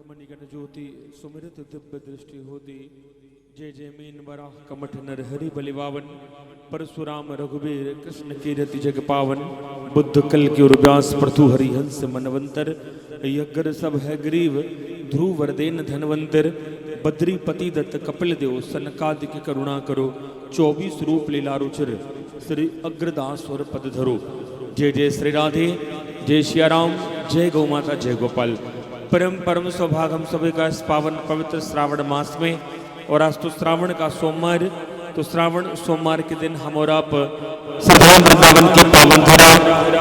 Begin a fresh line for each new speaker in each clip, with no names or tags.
मणिगण ज्योति सुमिरत दिव्य दृष्टि होती। जय जय मीन वराह कमठ नर हरि बलिवावन। परशुराम रघुबीर कृष्ण कीरति जग पावन। बुद्ध कल की व्यास प्रथु हरिहंस मनवंतर। यज्ञ सब है गरीब ध्रुव वरदेन धनवंतर। बद्रीपति दत्त कपिल देव सनकादिक करुणा करो। 24 रूप लीला रुचिर श्री अग्रदास और पद धरो। जय जय श्री राधे जय सिया राम जय गौ माता जय गोपाल। परम परम सौभाग्य हम सभी का इस पावन पवित्र श्रावण मास में, और आज तो श्रावण का सोमवार, तो श्रावण सोमवार के दिन हम और आप वृंदावन की पावन धरा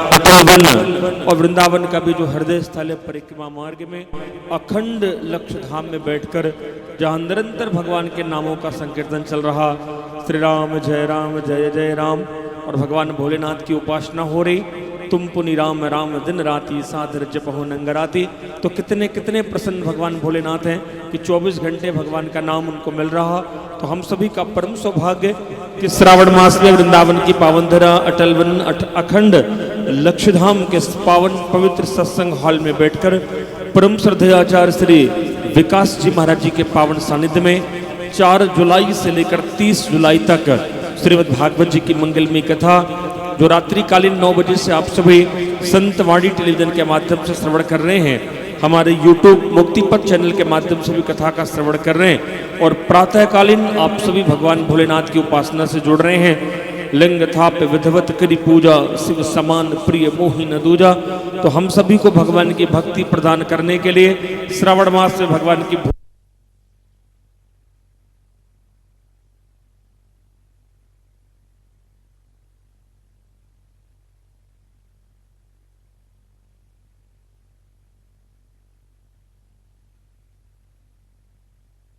अटल और वृंदावन का भी जो हृदय स्थल है परिक्रमा मार्ग में अखंड लक्ष्य धाम में बैठकर जहाँ निरंतर भगवान के नामों का संकीर्तन चल रहा, श्री राम जय जय राम, और भगवान भोलेनाथ की उपासना हो रही। तुम पुनि राम राम दिन राति साधर जपहो नंगराति। तो कितने कितने प्रसन्न भगवान भोलेनाथ हैं कि 24 घंटे भगवान का नाम उनको मिल रहा। तो हम सभी का परम सौभाग्य कि श्रावण मास में वृंदावन की पावन धरा अटल वन अखंड लक्षधाम के पावन पवित्र सत्संग हॉल में बैठकर परम श्रद्धेय आचार्य श्री विकास जी महाराज जी के पावन सानिध्य में 4 जुलाई से लेकर 30 जुलाई तक श्रीमद् भागवत जी की मंगलमयी कथा जो रात्रिकालीन 9 बजे से आप सभी संतवाणी टेलीविजन के माध्यम से श्रवण कर रहे हैं, हमारे YouTube मुक्तिपथ चैनल के माध्यम से भी कथा का श्रवण कर रहे हैं, और प्रातःकालीन आप सभी भगवान भोलेनाथ की उपासना से जुड़ रहे हैं। लिंग थाप विधवत करी पूजा शिव समान प्रिय मोहि न दूजा। तो हम सभी को भगवान की भक्ति प्रदान करने के लिए श्रावण मास में भगवान की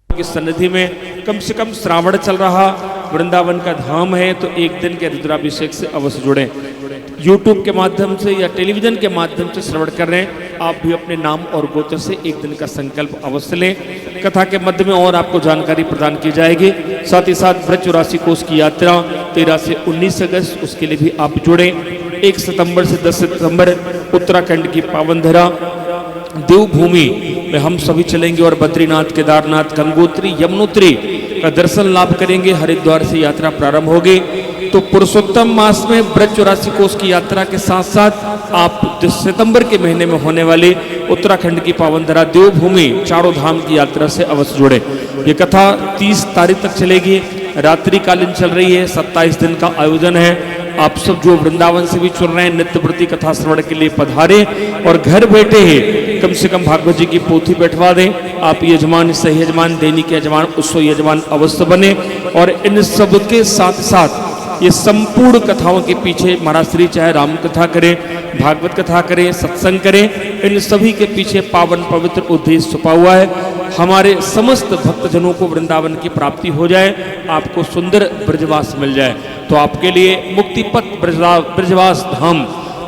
की सन्निधि में कम से कम श्रावण चल रहा, वृंदावन का धाम है, तो एक दिन के रुद्राभिषेक से अवश्य जुड़ें। YouTube के माध्यम से या टेलीविजन के माध्यम से श्रवण कर रहे हैं, आप भी अपने नाम और गोत्र से एक दिन का संकल्प अवश्य लें। कथा के मध्य में और आपको जानकारी प्रदान की जाएगी। साथ ही साथ ब्रज 84 कोष की यात्रा 13 से 19 अगस्त, उसके लिए भी आप जुड़ें। 1 सितंबर से 10 सितंबर उत्तराखंड की पावन धरा देवभूमि में हम सभी चलेंगे और बद्रीनाथ केदारनाथ गंगोत्री यमुनोत्री का दर्शन लाभ करेंगे। हरिद्वार से यात्रा प्रारंभ होगी। तो पुरुषोत्तम मास में ब्रज 84 कोष की यात्रा के साथ साथ आप सितंबर के महीने में होने वाली उत्तराखंड की पावन धरा देवभूमि चारों धाम की यात्रा से अवश्य जुड़े। ये कथा 30 तारीख तक चलेगी, रात्रिकालीन चल रही है, 27 दिन का आयोजन है। आप सब जो वृंदावन से भी चल रहे हैं नित्य प्रति कथा श्रवण के लिए पधारे, और घर बैठे ही कम से कम भागवत जी की पोथी बैठवा दें। आप यजमान सह यजमान दैनिक यजमान उत्सव यजमान अवश्य बने। और इन सब के साथ साथ ये संपूर्ण कथाओं के पीछे महाराज श्री चाहे राम कथा करें, भागवत कथा करें, सत्संग करें, इन सभी के पीछे पावन पवित्र उद्देश्य छुपा हुआ है। हमारे समस्त भक्तजनों को वृंदावन की प्राप्ति हो जाए, आपको सुंदर ब्रजवास मिल जाए। तो आपके लिए मुक्तिपथ ब्रजवास धाम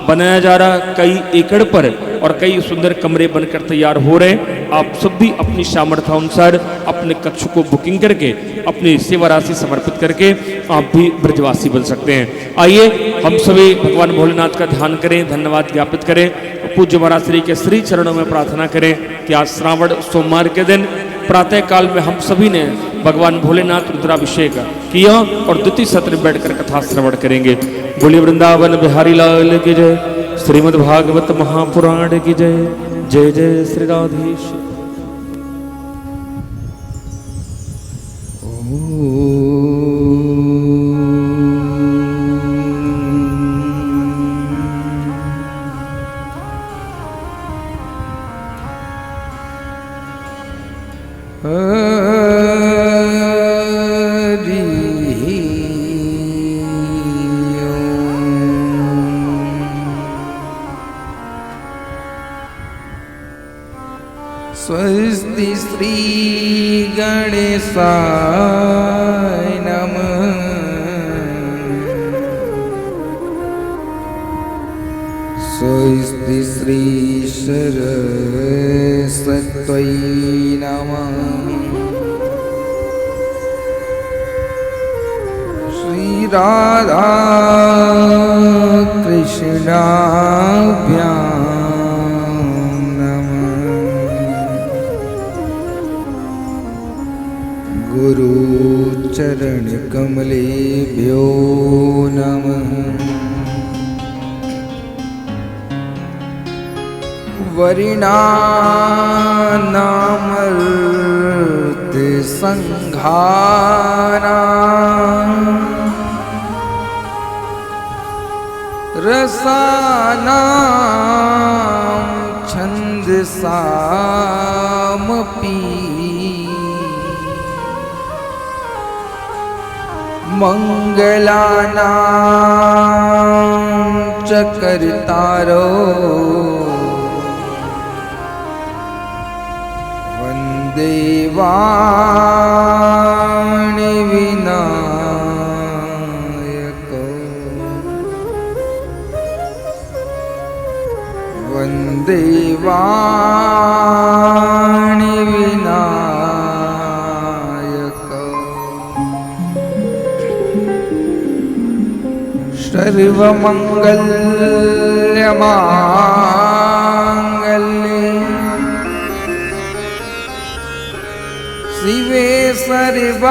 बनाया जा रहा, कई एकड़ पर और कई सुंदर कमरे बनकर तैयार हो रहे हैं। आप सब भी अपनी सामर्थ्य अनुसार अपने कक्ष को बुकिंग करके अपनी सेवा राशि समर्पित करके आप भी ब्रजवासी बन सकते हैं। आइए हम सभी भगवान भोलेनाथ का ध्यान करें, धन्यवाद ज्ञापित करें, पूज्य महाराज श्री के श्री चरणों में प्रार्थना करें कि आज श्रावण सोमवार के दिन प्रातः काल में हम सभी ने भगवान भोलेनाथ रुद्राभिषेक किया और द्वितीय सत्र में बैठकर कथा श्रवण करेंगे। बोलिए वृंदावन बिहारी लाल की जय, श्रीमद् भागवत महापुराण की जय। जय जय श्री राधेश।
स्वस्ति श्री गणेशाय नमः। स्वस्ति श्री सरस्वत्यै नमः। श्री राधा कृष्णाभ्यां नमः। चरण कमलेभ्यो नमः। वरिणानामर्थ संघाना रसानां छन्दसामपि मंगलानां च कर्तारो वन्दे वाणि विनायको वन्दे वाणि विनायको सर्वमङ्गलमाङ्गल्ये शिवे सर्वाद्यसाधिके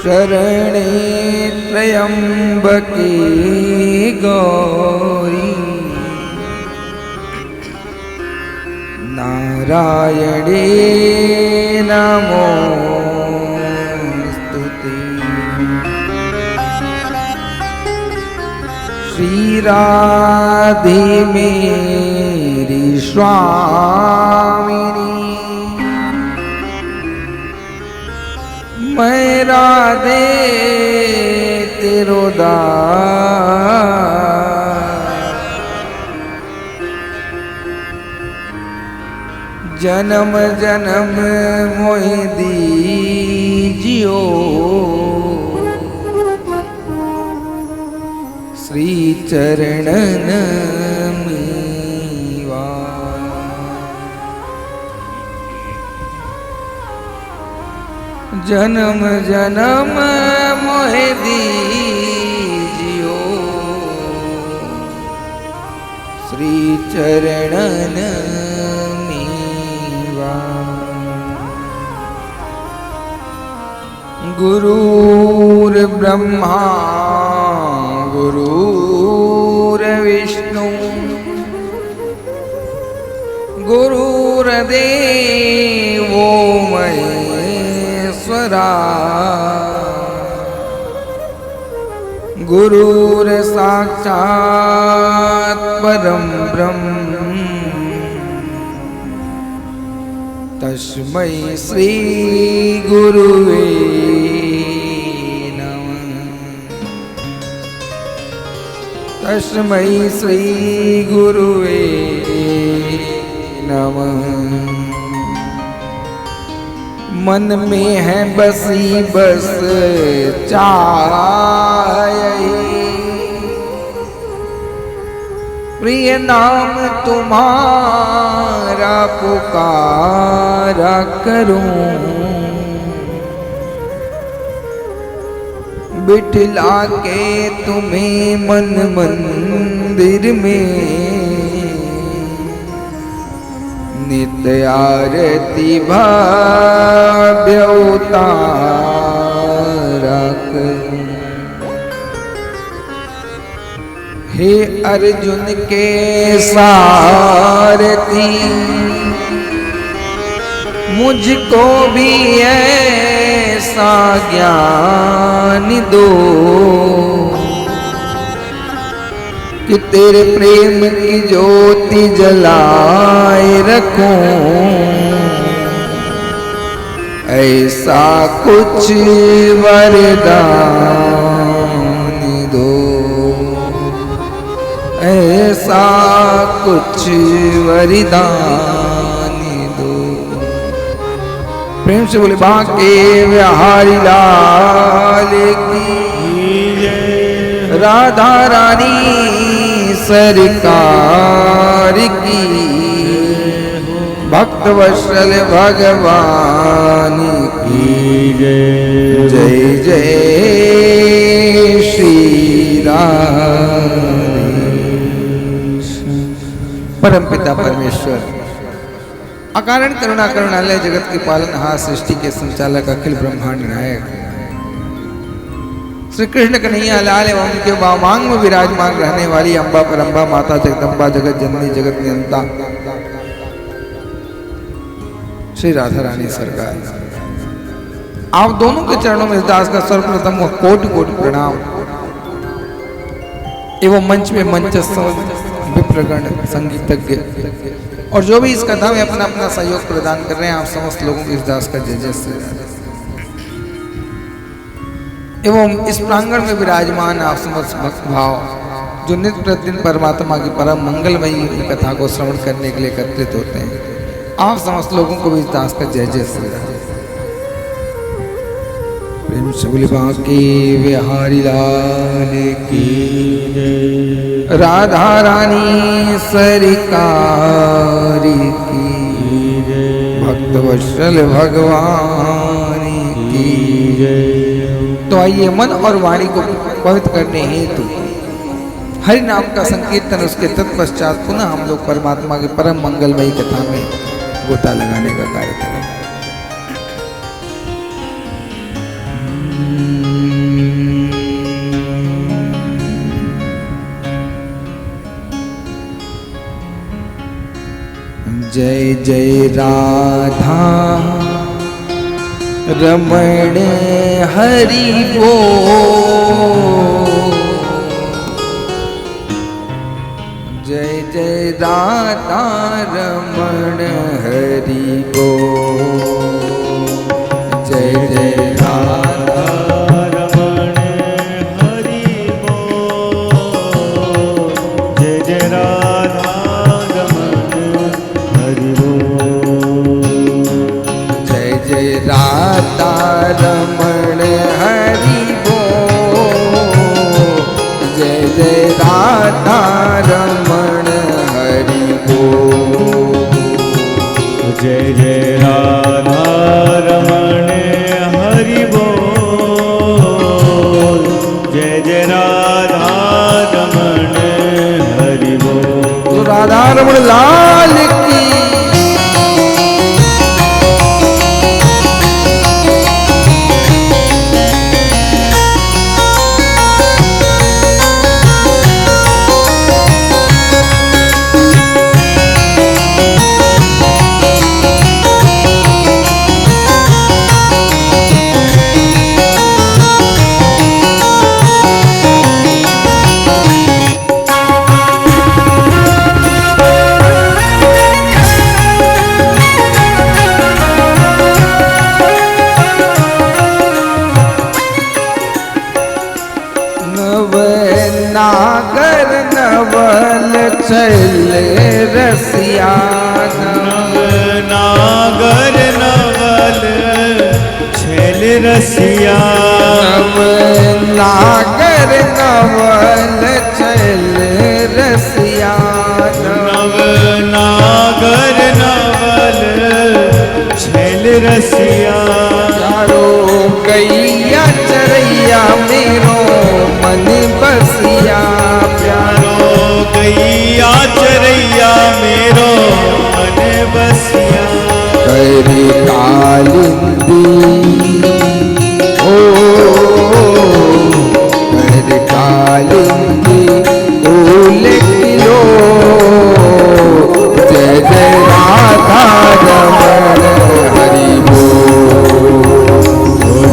शरणे त्र्यम्बके गौरी नारायणे नमोस्तुते। श्री राधे मेरी स्वामिनी मैं राधे तेरो दास जन्म जन्म मोहि दीजियो श्री चरणन मीवा। जन्म जन्म मोहि दीजियो श्री चरणन मीवा। गुरुर्ब्रह्मा गुरुर्विष्णु गुरुर्देवो महेश्वरा गुरुर्साक्षात् परं ब्रह्म तस्मै श्री गुरुवे तस्मै श्री गुरुवे नमः। मन में है बसी बस चाहे प्रिय नाम तुम्हारा पुकारा करूं बिठला के तुम्हें मन मंदिर में नित्य आरती भव्य उतारा करूं। हे अर्जुन के सारथी मुझको भी ऐसा ज्ञान दो कि तेरे प्रेम की ज्योति जलाए रखूं ऐसा कुछ वरदान दो ऐसा कुछ वरदान दो। प्रेम से बोले बांके बिहारी लाल की राधा रानी सरकार की भक्त वत्सल भगवान की जय जय श्री राम। परम अकारण करुणा करुणालय जगत के पालनहार सृष्टि के संचालक अखिल ब्रह्मांड नायक श्री कृष्ण कन्हैया लाल एवं उनके वामांग में विराजमान रहने वाली अम्बा परम्बा माता जगदम्बा जगत जननी जगत नियंता श्री राधा रानी सरकार, आप दोनों के चरणों में इस दास का सर्वप्रथम कोटि कोटि प्रणाम एवं मंच में मंचस्थ विप्रगण संगीतज्ञ और जो भी इस कथा में अपना अपना सहयोग प्रदान कर रहे हैं, आप समस्त लोगों को इस दास का जय जय श्री राधे। एवं इस प्रांगण में विराजमान आप समस्त भक्त भाव जो नित्य प्रतिदिन परमात्मा की परम मंगलमयी कथा को श्रवण करने के लिए एकत्रित होते हैं, आप समस्त लोगों को भी इस दास का जय जय श्री राधे। प्रेम से बोले बांके बिहारी लाल की जय, राधा रानी सरकार की जय, भक्त वत्सल भगवान की जय। तो आइए मन और वाणी को पवित्र करने हेतु हरि नाम का संकीर्तन, उसके तत्पश्चात पुनः हम लोग परमात्मा की परम मंगलमयी कथा में गोता लगाने का कार्य करें। जय जय राधा रमण हरि बोल, जय जय राधा रमण हरि बोल, जय जय राधा
रमण हरि बोल, जय जय राधा रमण हरि बोल,
जय जय राधा रमण हरि बोल, जय जय राधा रमण हरि बोल,
जय जय राधा रमण हरि बोल, जय जय राधा रमण हरि बोल।
तो राधा रमण लाल की नागर नवल चल रसिया,
नागर नवल छल रसिया,
नागर नवल चल रसिया,
नागर नवल छल रसिया,
चारों गैया चरैया मेरो मन बसिया,
प्यारो गैया चरैया मेरो मन बसिया,
करी कालिंदी ओ करी कालिंदी ओल किलो, जय जय राधा रमण हरि बोल,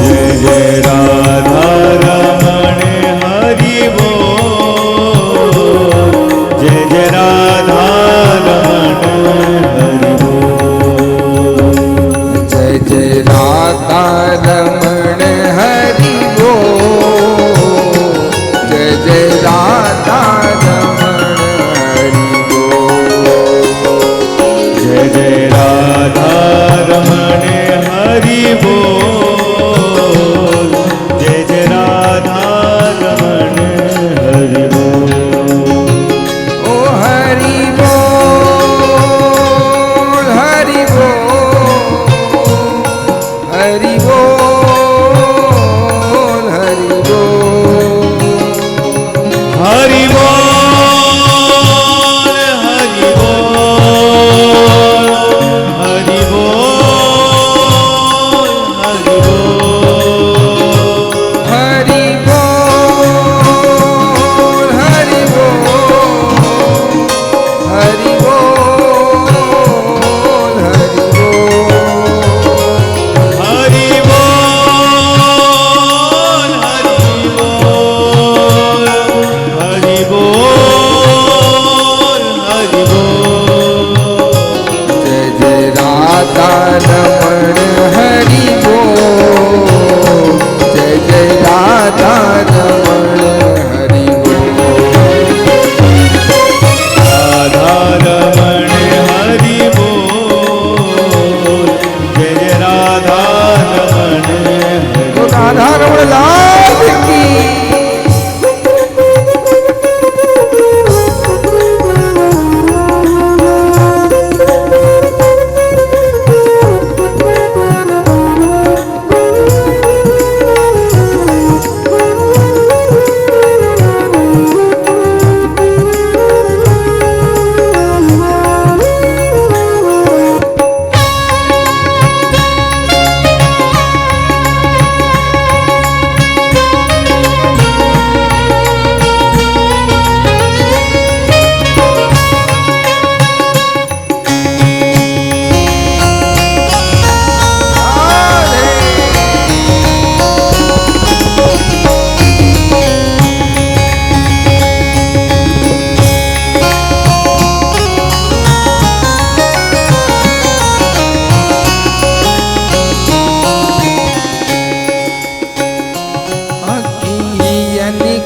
जय जय राधा रमण हरि बोल, जय जय राधा रमण हरि बोल,
जय जय राधा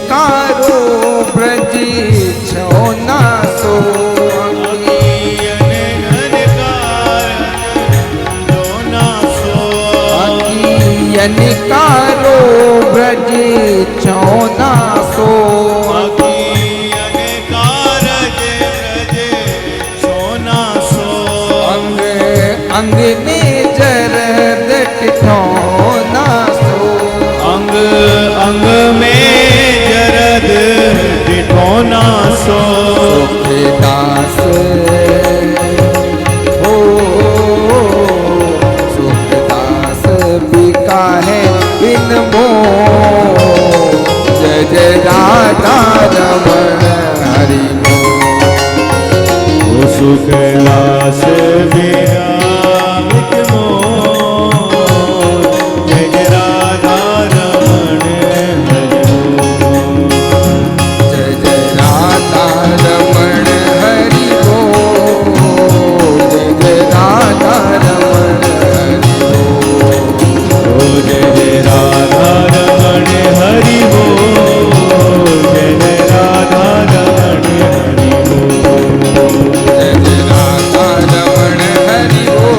अनिकारो ब्रज छोना सो अनिकारो ब्रज छोना सो अंग अंग में जरद टिठौना सो
अंग अंग में जरद टिठौना सो
सुखदास हो सुखदास बिका है बिन मो जय जय राधा रमण हरि मो
सुखदास बिना बिक मोर जय जय राधा रमण हरि बोल
जय जय राधा रमण हरि बोल जय जय राधा रमण हरि बोल
जय जय राधा रमण हरि बोल जय जय राधा रमण हरि बोल
जय जय राधा रमण हरि बोल जय जय राधा रमण हरि
ओ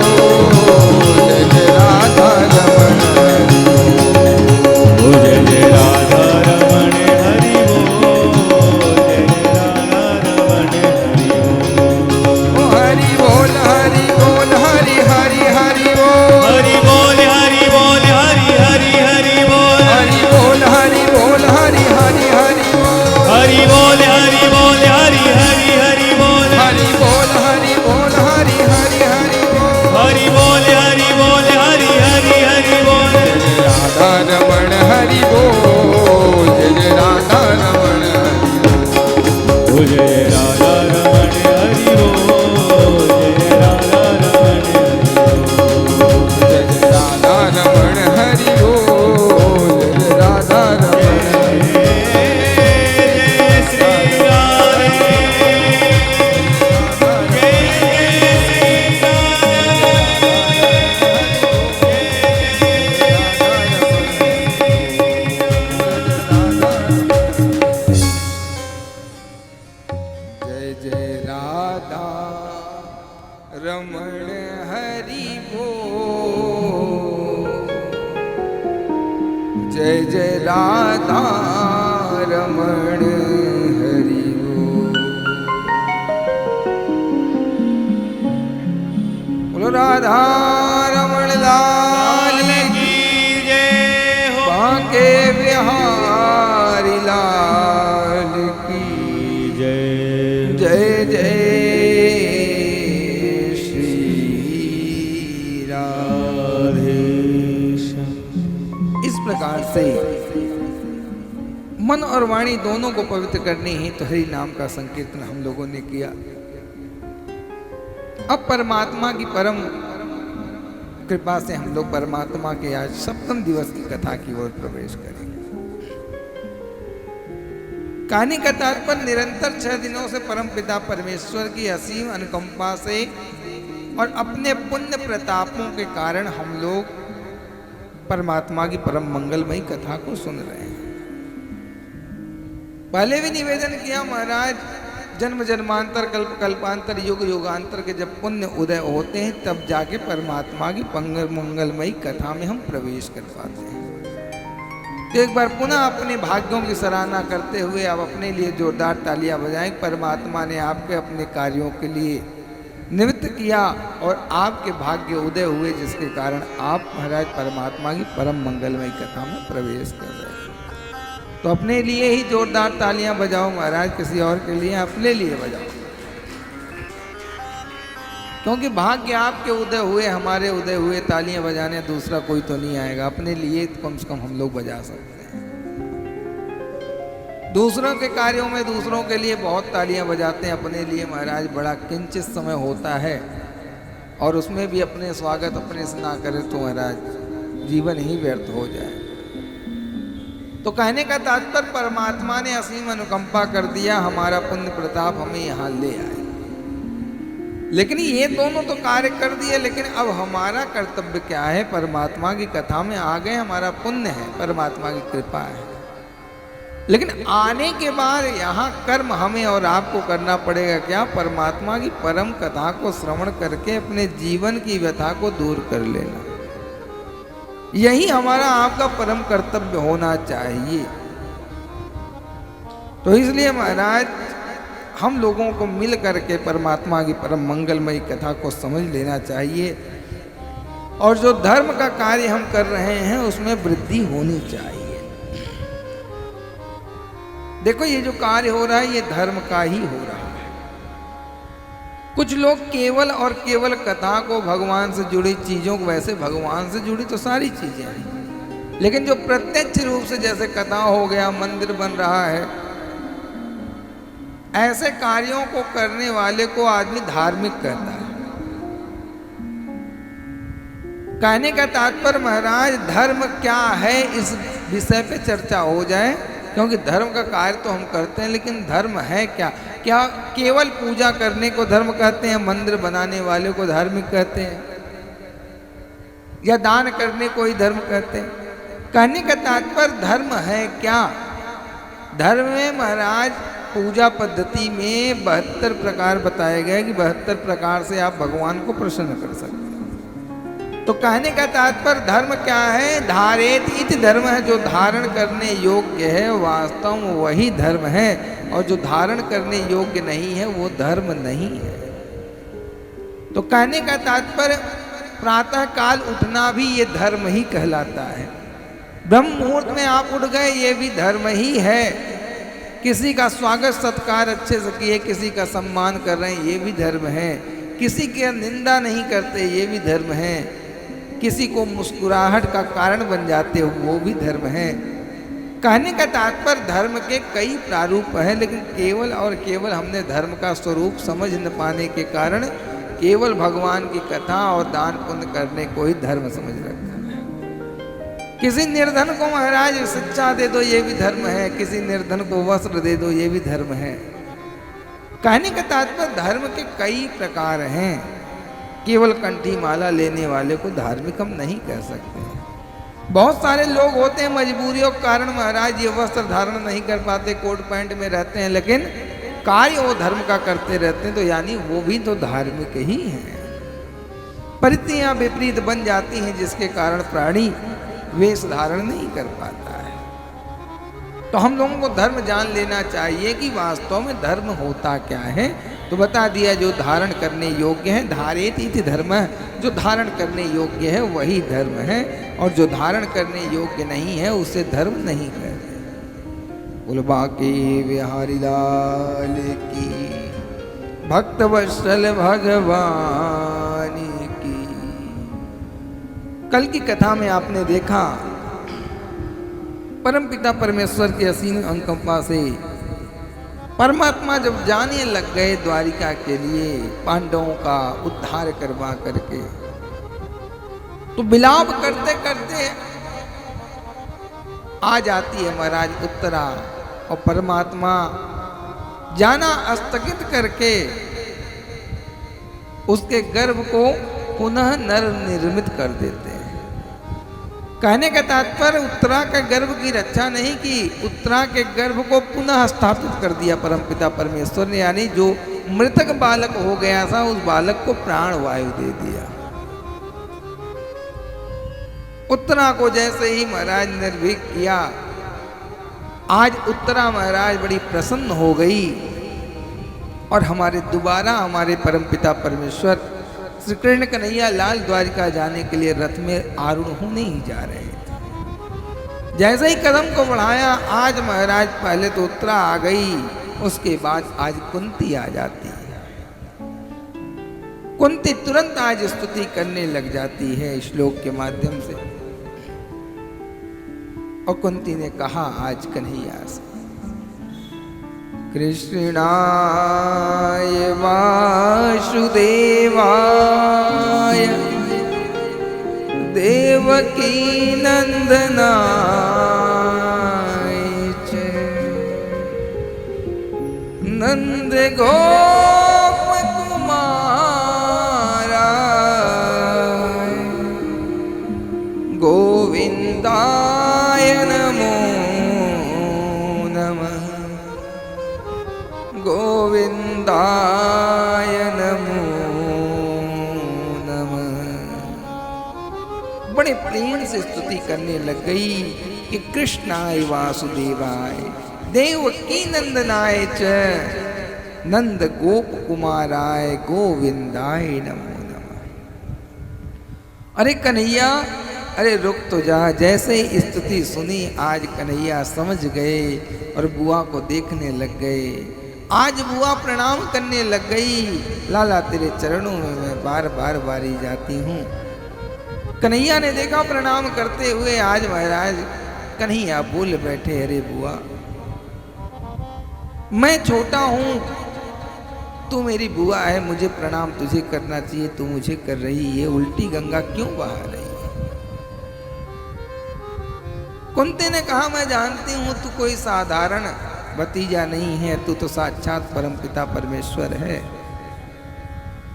जय जय राधा रमण हरि बोल जय जय राधा रमण हरि बोल
हरि बोल हरि हरि हरि बोल
हरि बोल हरि बोल हरि हरि हरि बोल
हरि बोल हरि बोल हरि हरि हरि बोल
हरि बोल हरि बोल हरि हरि हरि बोल
हरि बोल हरि बोल हरि हरि हरि बोल
हरि बोल हरि बोल हरि हरि हरि बोल
राधा रमण हरि बोल जय जय राधा रमण हरि
ओ जय राधा रमण हरि बोल जय राधा रमण
जय जय राधा रमण हरि बोल जय राधा रमण
जय श्री राधे जय श्री
जय जय राधा रमण हरि बोल जय जय राधा रमण हरि बोल बोलो राधा रमण लाल की
जय हो
बांके बिहारी लाल की
जय
जय जय श्री राधे। इस प्रकार से मन और वाणी दोनों को पवित्र करने ही तो हरि नाम का संकीर्तन हम लोगों ने किया। अब परमात्मा की परम कृपा से हम लोग परमात्मा के आज सप्तम दिवस की कथा की ओर प्रवेश करेंगे। कहानी का तात्पर्य निरंतर 6 दिनों से परम पिता परमेश्वर की असीम अनुकंपा से और अपने पुण्य प्रतापों के कारण हम लोग परमात्मा की परम मंगलमयी कथा को सुन रहे हैं। पहले भी निवेदन किया महाराज, जन्म जन्मांतर कल्प कल्पांतर युग युगांतर के जब पुण्य उदय होते हैं तब जाके परमात्मा की मंगलमयी कथा में हम प्रवेश कर पाते हैं। तो एक बार पुनः अपने भाग्यों की सराहना करते हुए आप अपने लिए जोरदार तालियां बजाएं। परमात्मा ने आपके अपने कार्यों के लिए निमित्त किया और आपके भाग्य उदय हुए, जिसके कारण आप महाराज परमात्मा की परम मंगलमयी कथा में प्रवेश कर रहे हैं। तो अपने लिए ही जोरदार तालियां बजाओ महाराज, किसी और के लिए अपने लिए बजाओ, क्योंकि भाग्य आपके उदय हुए, हमारे उदय हुए। तालियां बजाने दूसरा कोई तो नहीं आएगा, अपने लिए तो कम से कम हम लोग बजा सकते हैं। दूसरों के कार्यों में दूसरों के लिए बहुत तालियां बजाते हैं, अपने लिए महाराज बड़ा किंचित समय होता है, और उसमें भी अपने स्वागत अपने से ना करें तो महाराज जीवन ही व्यर्थ हो जाए। तो कहने का तात्पर्य परमात्मा ने असीम अनुकंपा कर दिया, हमारा पुण्य प्रताप हमें यहाँ ले आए। लेकिन ये दोनों तो कार्य कर दिए, लेकिन अब हमारा कर्तव्य क्या है? परमात्मा की कथा में आ गए, हमारा पुण्य है, परमात्मा की कृपा है। लेकिन आने के बाद यहाँ कर्म हमें और आपको करना पड़ेगा क्या? परमात्मा की परम कथा को श्रवण करके अपने जीवन की व्यथा को दूर कर लेना। यही हमारा आपका परम कर्तव्य होना चाहिए। तो इसलिए महाराज हम लोगों को मिल करके परमात्मा की परम मंगलमयी कथा को समझ लेना चाहिए, और जो धर्म का कार्य हम कर रहे हैं उसमें वृद्धि होनी चाहिए। देखो ये जो कार्य हो रहा है ये धर्म का ही हो रहा है। कुछ लोग केवल और केवल कथा को, भगवान से जुड़ी चीजों को, वैसे भगवान से जुड़ी तो सारी चीजें हैं, लेकिन जो प्रत्यक्ष रूप से जैसे कथा हो गया, मंदिर बन रहा है, ऐसे कार्यों को करने वाले को आदमी धार्मिक कहता है। कहने का तात्पर्य महाराज धर्म क्या है इस विषय पे चर्चा हो जाए, क्योंकि धर्म का कार्य तो हम करते हैं, लेकिन धर्म है क्या? क्या केवल पूजा करने को धर्म कहते हैं, मंदिर बनाने वाले को धार्मिक कहते हैं, या दान करने को ही धर्म कहते हैं? कहने का तात्पर्य धर्म है क्या? धर्म में महाराज पूजा पद्धति में 72 प्रकार बताए गए कि 72 प्रकार से आप भगवान को प्रसन्न कर सकते हैं। तो कहने का तात्पर्य धर्म क्या है? धारेत इति धर्म है, जो धारण करने योग्य है वास्तव में वही धर्म है, और जो धारण करने योग्य नहीं है वो धर्म नहीं है। तो कहने का तात्पर्य प्रातः काल उठना भी ये धर्म ही कहलाता है। ब्रह्म मुहूर्त में आप उठ गए ये भी धर्म ही है। किसी का स्वागत सत्कार अच्छे से किए, किसी का सम्मान कर रहे हैं ये भी धर्म है। किसी की निंदा नहीं करते ये भी धर्म है। किसी को मुस्कुराहट का कारण बन जाते हो वो भी धर्म है। कहने का तात्पर्य धर्म के कई प्रारूप हैं, लेकिन केवल और केवल हमने धर्म का स्वरूप समझ न पाने के कारण केवल भगवान की कथा और दान पुण्य करने को ही धर्म समझ रखा है। किसी निर्धन को महाराज शिक्षा दे दो ये भी धर्म है, किसी निर्धन को वस्त्र दे दो ये भी धर्म है। कहने का तात्पर्य धर्म के कई प्रकार हैं। केवल कंठी माला लेने वाले को धार्मिक हम नहीं कह सकते। बहुत सारे लोग होते हैं मजबूरियों के कारण महाराज ये वस्त्र धारण नहीं कर पाते, कोट पैंट में रहते हैं, लेकिन कार्य वो धर्म का करते रहते हैं, तो यानी वो भी तो धार्मिक ही हैं। परिस्थितियां विपरीत बन जाती हैं जिसके कारण प्राणी वेश धारण नहीं कर पाता है। तो हम लोगों को धर्म जान लेना चाहिए कि वास्तव में धर्म होता क्या है। तो बता दिया जो धारण करने योग्य है, धारेत इति धर्म, जो धारण करने योग्य है वही धर्म है, और जो धारण करने योग्य नहीं है उसे धर्म नहीं कहते। बोल बाके बिहारी लाल की, भक्त वत्सल भगवान की। कल की कथा में आपने देखा परमपिता परमेश्वर की असीम अनुकंपा से परमात्मा जब जाने लग गए द्वारिका के लिए पांडवों का उद्धार करवा करके, तो विलाप करते करते आ जाती है महाराज उत्तरा, और परमात्मा जाना स्थगित करके उसके गर्भ को पुनः नर निर्मित कर देते हैं। कहने का तात्पर्य उत्तरा के गर्भ की रक्षा नहीं की, उत्तरा के गर्भ को पुनः स्थापित कर दिया परमपिता परमेश्वर ने, यानी जो मृतक बालक हो गया था उस बालक को प्राण वायु दे दिया। उत्तरा को जैसे ही महाराज निर्भीक किया, आज उत्तरा महाराज बड़ी प्रसन्न हो गई, और हमारे परमपिता परमेश्वर श्री कृष्ण कन्हैया लाल द्वारिका जाने के लिए रथ में आरूढ़ होने ही जा रहे थे। जैसे ही कदम को बढ़ाया, आज महाराज पहले तो उत्तरा आ गई, उसके बाद आज कुंती आ जाती है। कुंती तुरंत आज स्तुति करने लग जाती है श्लोक के माध्यम से, और कुंती ने कहा आज कन्हैया से, कृष्णाय वासुदेवाय देवकी नंदनाय च नंद गोप कुमाराय गोविंदाय नमो गोविंदाय नमो नमः। बड़े प्रेम से स्तुति करने लग गई कि कृष्णाय वासुदेवाय देवकी नंदनाय च नंद गोप कुमाराय गोविंदाय नमो नमः। अरे कन्हैया, अरे रुक तो जा। जैसे ही स्तुति सुनी आज कन्हैया समझ गए और बुआ को देखने लग गए। आज बुआ प्रणाम करने लग गई। लाला तेरे चरणों में मैं बार बार बारी जाती हूँ। कन्हैया ने देखा प्रणाम करते हुए आज महाराज कन्हैया बोल बैठे, अरे बुआ मैं छोटा हूँ, तू मेरी बुआ है, मुझे प्रणाम तुझे करना चाहिए, तू मुझे कर रही है, उल्टी गंगा क्यों बहा रही है? कुंती ने कहा मैं जानती हूं तू कोई साधारण भतीजा नहीं है, तू तो साक्षात परमपिता परमेश्वर है।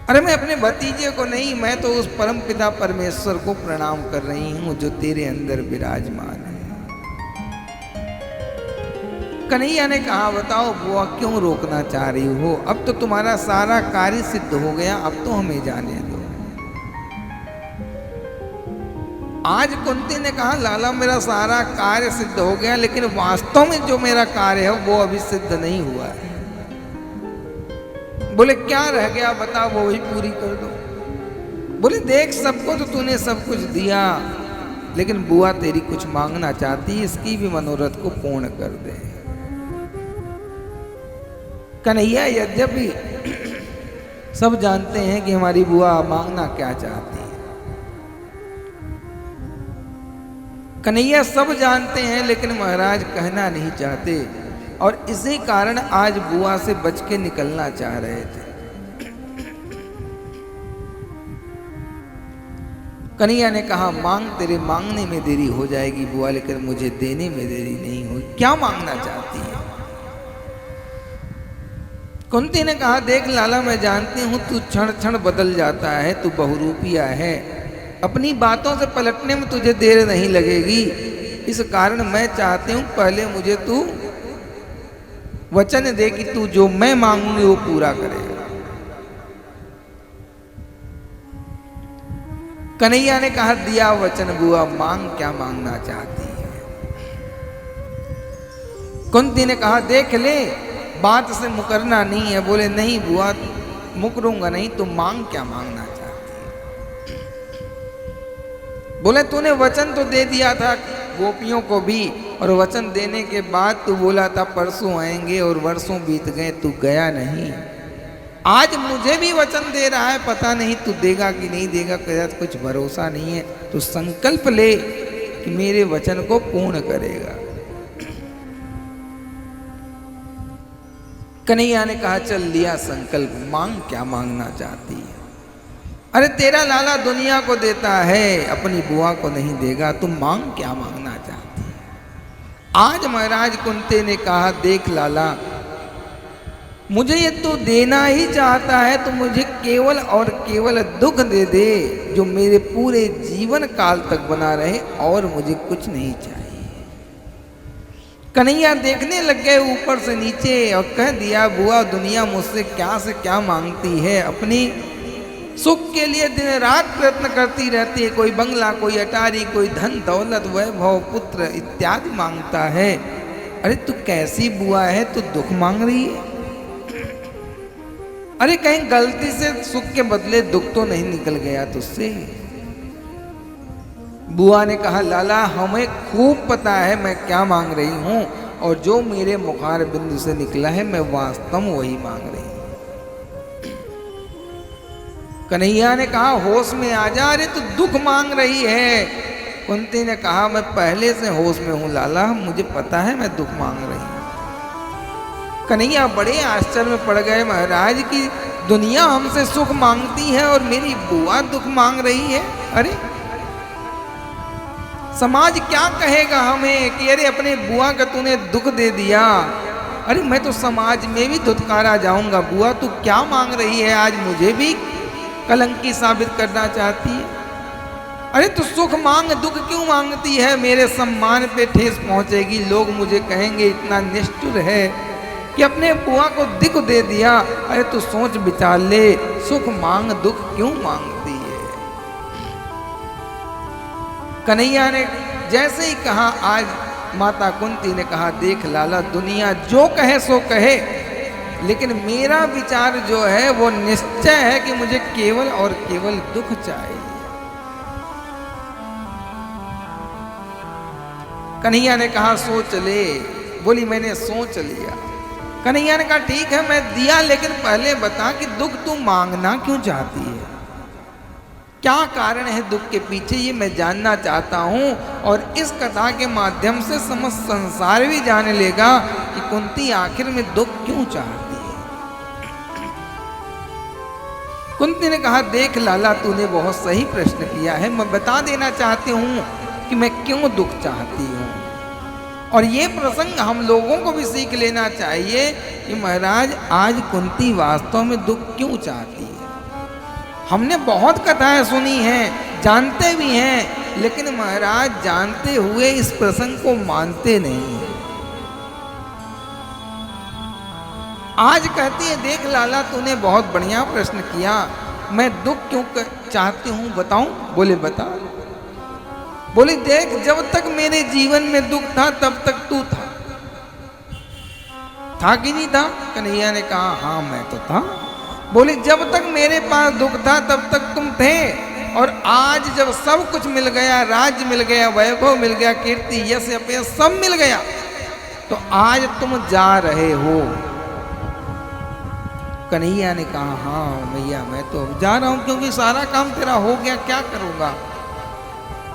अरे मैं अपने भतीजे को नहीं, मैं तो उस परमपिता परमेश्वर को प्रणाम कर रही हूं जो तेरे अंदर विराजमान है। कन्हैया ने कहा बताओ बुआ क्यों रोकना चाह रही हो? अब तो तुम्हारा सारा कार्य सिद्ध हो गया, अब तो हमें जाने दो। आज कुंती ने कहा लाला मेरा सारा कार्य सिद्ध हो गया, लेकिन वास्तव में जो मेरा कार्य है वो अभी सिद्ध नहीं हुआ है। बोले क्या रह गया बता, वो ही पूरी कर दो। बोले देख सबको तो तूने सब कुछ दिया, लेकिन बुआ तेरी कुछ मांगना चाहती है, इसकी भी मनोरथ को पूर्ण कर दे। कन्हैया यद्यपि सब जानते हैं कि हमारी बुआ मांगना क्या चाहती है, कन्हैया सब जानते हैं, लेकिन महाराज कहना नहीं चाहते और इसी कारण आज बुआ से बच के निकलना चाह रहे थे। कन्हैया ने कहा मांग, तेरे मांगने में देरी हो जाएगी बुआ, लेकिन मुझे देने में देरी नहीं होगी। क्या मांगना चाहती है? कुंती ने कहा देख लाला मैं जानती हूं तू क्षण क्षण बदल जाता है, तू बहुरूपिया है, अपनी बातों से पलटने में तुझे देर नहीं लगेगी, इस कारण मैं चाहती हूं पहले मुझे तू वचन दे कि तू जो मैं मांगूंगी वो पूरा करेगा। कन्हैया ने कहा दिया वचन बुआ, मांग क्या मांगना चाहती है? कुंती ने कहा देख ले बात से मुकरना नहीं है। बोले नहीं बुआ मुकरूंगा नहीं, तू मांग क्या मांगना चाहती है? बोले तूने वचन तो दे दिया था गोपियों को भी, और वचन देने के बाद तू बोला था परसों आएंगे और वर्षों बीत गए, तू गया नहीं। आज मुझे भी वचन दे रहा है, पता नहीं तू देगा कि नहीं देगा, कुछ भरोसा नहीं है। तू संकल्प ले कि मेरे वचन को पूर्ण करेगा। कन्हैया ने कहा चल लिया संकल्प, मांग क्या मांगना चाहती है? अरे तेरा लाला दुनिया को देता है, अपनी बुआ को नहीं देगा, तुम मांग क्या मांगना चाहती है? आज महाराज कुंती ने कहा देख लाला मुझे ये तो देना ही चाहता है, तो मुझे केवल और केवल दुख दे दे जो मेरे पूरे जीवन काल तक बना रहे, और मुझे कुछ नहीं चाहिए। कन्हैया देखने लग गए ऊपर से नीचे और कह दिया बुआ दुनिया मुझसे क्या से क्या मांगती है, अपनी सुख के लिए दिन रात प्रयत्न करती रहती है, कोई बंगला, कोई अटारी, कोई धन दौलत, वैभव, पुत्र इत्यादि मांगता है। अरे तू कैसी बुआ है, तू दुख मांग रही है? अरे कहीं गलती से सुख के बदले दुख तो नहीं निकल गया तुझसे? बुआ ने कहा लाला हमें खूब पता है मैं क्या मांग रही हूं, और जो मेरे मुखार बिंदु से निकला है मैं वास्तव में वही मांग रही हूं। कन्हैया ने कहा होश में आ जा, अरे तू दुख मांग रही है। कुंती ने कहा मैं पहले से होश में हूं लाला, मुझे पता है मैं दुख मांग रही हूं। कन्हैया बड़े आश्चर्य में पड़ गए महाराज की दुनिया हमसे सुख मांगती है और मेरी बुआ दुख मांग रही है। अरे समाज क्या कहेगा हमें कि अरे अपने बुआ का तूने दुख दे दिया। अरे मैं तो समाज में भी धुतकारा जाऊंगा, बुआ तू क्या मांग रही है? आज मुझे भी कलंकी साबित करना चाहती है। अरे तू सुख मांग, दुख क्यों मांगती है? मेरे सम्मान पे ठेस पहुंचेगी, लोग मुझे कहेंगे इतना निष्ठुर है कि अपने बुआ को दुख दे दिया। अरे तू सोच विचार ले, सुख मांग दुख क्यों मांगती है। कन्हैया ने जैसे ही कहा, आज माता कुंती ने कहा, देख लाला दुनिया जो कहे सो कहे, लेकिन मेरा विचार जो है वो निश्चय है कि मुझे केवल और केवल दुख चाहिए। कन्हैया ने कहा सोच ले। बोली मैंने सोच लिया। कन्हैया ने कहा ठीक है मैं दिया, लेकिन पहले बता कि दुख तू मांगना क्यों चाहती है, क्या कारण है दुख के पीछे, ये मैं जानना चाहता हूं। और इस कथा के माध्यम से समस्त संसार भी जान लेगा कि कुंती आखिर में दुख क्यों चाहती है। कुंती ने कहा देख लाला तूने बहुत सही प्रश्न किया है, मैं बता देना चाहती हूं कि मैं क्यों दुख चाहती हूं। और ये प्रसंग हम लोगों को भी सीख लेना चाहिए कि महाराज आज कुंती वास्तव में दुख क्यों चाहती है। हमने बहुत कथाएं सुनी हैं, जानते भी हैं, लेकिन महाराज जानते हुए इस प्रसंग को मानते नहीं हैं। आज कहती है देख लाला तूने बहुत बढ़िया प्रश्न किया, मैं दुख क्यों चाहती हूं बताऊं। बोले बता। बोली देख जब तक मेरे जीवन में दुख था तब तक तू था कि नहीं था। कन्हैया ने कहा हाँ मैं तो था। बोली जब तक मेरे पास दुख था तब तक तुम थे, और आज जब सब कुछ मिल गया, राज्य मिल गया, वैभव मिल गया, कीर्ति यश अपयश सब मिल गया, तो आज तुम जा रहे हो। कन्हैया ने कहा हाँ भैया मैं तो जा रहा हूं, क्योंकि सारा काम तेरा हो गया, क्या करूंगा।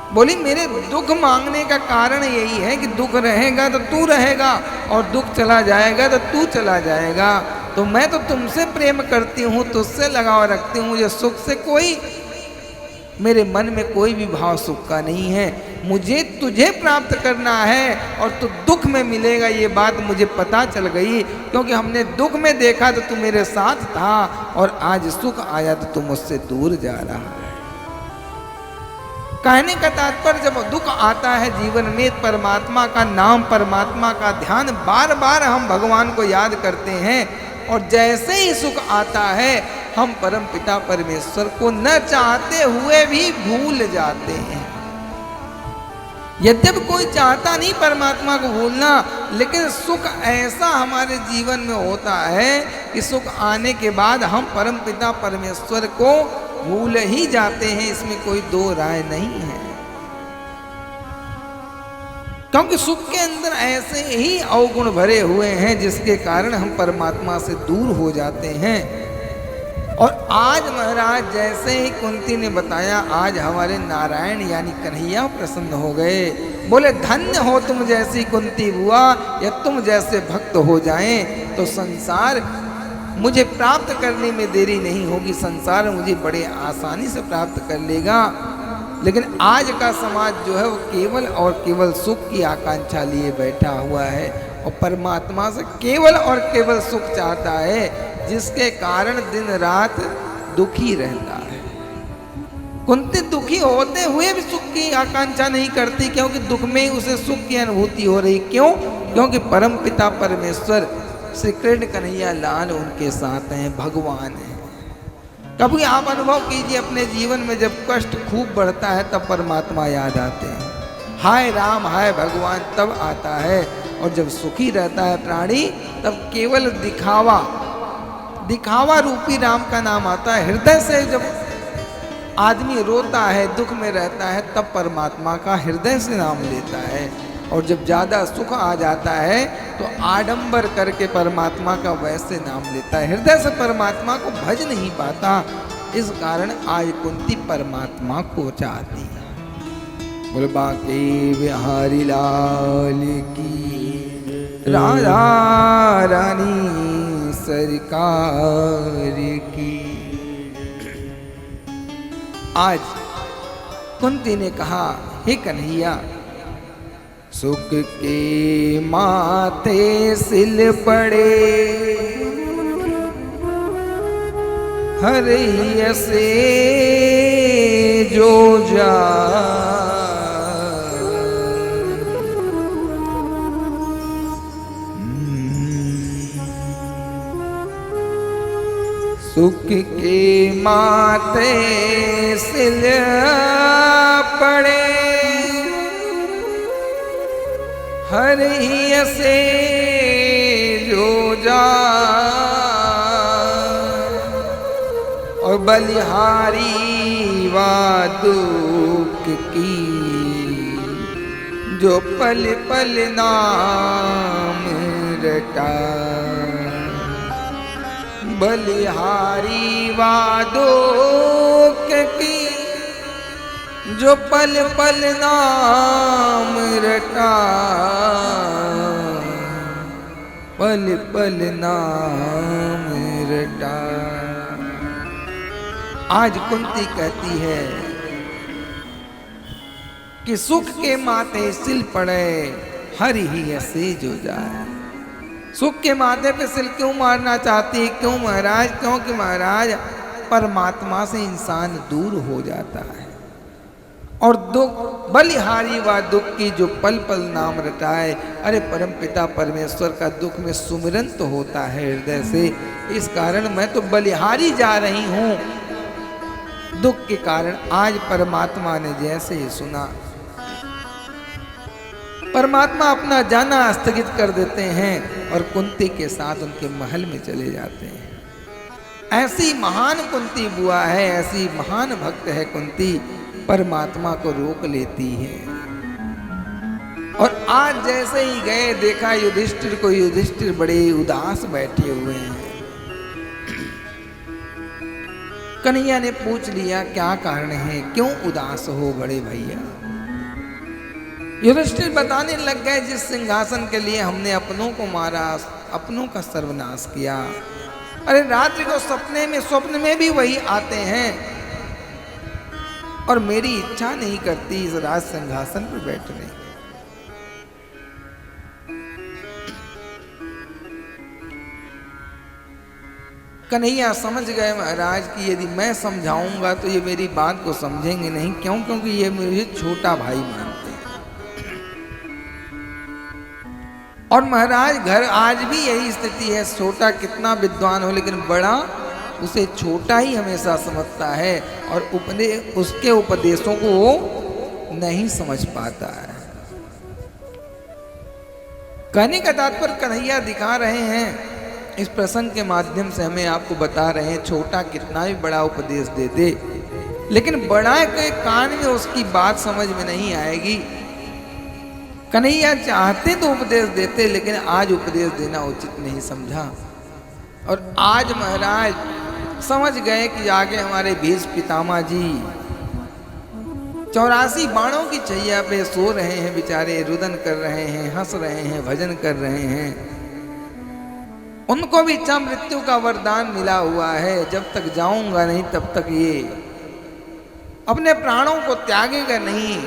बोली मेरे दुख मांगने का कारण यही है कि दुख रहेगा तो तू रहेगा, और दुख चला जाएगा तो तू चला जाएगा। तो मैं तो तुमसे प्रेम करती हूँ, तुझसे लगाव रखती हूँ, मुझे सुख से कोई, मेरे मन में कोई भी भाव सुख का नहीं है। मुझे तुझे प्राप्त करना है और तू दुख में मिलेगा, ये बात मुझे पता चल गई, क्योंकि हमने दुख में देखा तो तू मेरे साथ था, और आज सुख आया तो तू मुझसे दूर जा रहा है। कहने का तात्पर्य जब दुख आता है जीवन में, परमात्मा का नाम, परमात्मा का ध्यान, बार बार हम भगवान को याद करते हैं, और जैसे ही सुख आता है हम परम पिता परमेश्वर को न चाहते हुए भी भूल जाते हैं। यद्यपि कोई चाहता नहीं परमात्मा को भूलना, लेकिन सुख ऐसा हमारे जीवन में होता है कि सुख आने के बाद हम परम पिता परमेश्वर को भूल ही जाते हैं, इसमें कोई दो राय नहीं है। क्योंकि सुख के अंदर ऐसे ही अवगुण भरे हुए हैं जिसके कारण हम परमात्मा से दूर हो जाते हैं। और आज महाराज जैसे ही कुंती ने बताया, आज हमारे नारायण यानी कन्हैया प्रसन्न हो गए। बोले धन्य हो तुम जैसी कुंती बुआ, या तुम जैसे भक्त हो जाएं तो संसार मुझे प्राप्त करने में देरी नहीं होगी, संसार मुझे बड़े आसानी से प्राप्त कर लेगा। लेकिन आज का समाज जो है वो केवल और केवल सुख की आकांक्षा लिए बैठा हुआ है, और परमात्मा से केवल और केवल सुख चाहता है, जिसके कारण दिन रात दुखी रहता है। कुंती दुखी होते हुए भी सुख की आकांक्षा नहीं करती, क्योंकि दुख में ही उसे सुख की अनुभूति हो रही। क्यों? क्योंकि परम पिता परमेश्वर श्री कृष्ण कन्हैया लाल उनके साथ हैं, भगवान हैं। कभी आप अनुभव कीजिए अपने जीवन में, जब कष्ट खूब बढ़ता है तब परमात्मा याद आते हैं, हाय राम हाय भगवान तब आता है। और जब सुखी रहता है प्राणी तब केवल दिखावा रूपी राम का नाम आता है। हृदय से जब आदमी रोता है, दुख में रहता है, तब परमात्मा का हृदय से नाम लेता है। और जब ज़्यादा सुख आ जाता है तो आडंबर करके परमात्मा का वैसे नाम लेता है, हृदय से परमात्मा को भज नहीं पाता। इस कारण आज कुंती परमात्मा को चाहती है। बोले बांके बिहारी लाल की, राधा रानी सरकार की। आज कुंती ने कहा हे कन्हैया, सुख के माथे सिल पड़े, हरैया से जो जा, सुख के माथे सिल पड़े, हर ही से जो जा और बलिहारी वा दुख की जो पल पल नाम रटा। बलिहारी वा दुख की जो पल पल नाम रटा, पल पल नाम रटा। आज कुंती कहती है कि सुख के माथे सिल पड़े, हर ही ऐसे जो जाए। सुख के माथे पे सिल क्यों मारना चाहती है? क्यों महाराज? क्योंकि महाराज परमात्मा से इंसान दूर हो जाता है और दुख बलिहारी व दुख की जो पल पल नाम रटाए। अरे परम पिता परमेश्वर का दुख में सुमिरन तो होता है हृदय से, इस कारण मैं तो बलिहारी जा रही हूं दुख के कारण। आज परमात्मा ने जैसे ही सुना, परमात्मा अपना जाना स्थगित कर देते हैं और कुंती के साथ उनके महल में चले जाते हैं। ऐसी महान कुंती बुआ है, ऐसी महान भक्त है कुंती, परमात्मा को रोक लेती है। और आज जैसे ही गए देखा युधिष्ठिर को, युधिष्ठिर बड़े उदास बैठे हुए हैं। कन्हैया ने पूछ लिया क्या कारण है, क्यों उदास हो बड़े भैया? युधिष्ठिर बताने लग गए जिस सिंहासन के लिए हमने अपनों को मारा, अपनों का सर्वनाश किया। अरे रात्रि को सपने में, स्वप्न में भी वही आते हैं और मेरी इच्छा नहीं करती इस राज सिंहासन पर बैठने। कन्हैया समझ गए महाराज कि यदि मैं समझाऊंगा तो ये मेरी बात को समझेंगे नहीं। क्यों? क्योंकि ये मुझे छोटा भाई मानते हैं। और महाराज घर आज भी यही स्थिति है, छोटा कितना विद्वान हो लेकिन बड़ा उसे छोटा ही हमेशा समझता है और उसके उपदेशों को वो नहीं समझ पाता है। कहने का तात्पर्य कन्हैया दिखा रहे हैं, इस प्रसंग के माध्यम से हमें आपको बता रहे हैं, छोटा कितना भी बड़ा उपदेश दे दे लेकिन बड़ा के कान में उसकी बात समझ में नहीं आएगी। कन्हैया चाहते तो उपदेश देते लेकिन आज उपदेश देना उचित नहीं समझा। और आज महाराज समझ गए कि आगे हमारे भीष्म पितामह जी 84 बाणों की छैया पे सो रहे हैं, बेचारे रुदन कर रहे हैं, हंस रहे हैं, भजन कर रहे हैं। उनको भी इच्छा मृत्यु का वरदान मिला हुआ है, जब तक जाऊंगा नहीं तब तक ये अपने प्राणों को त्यागेगा नहीं।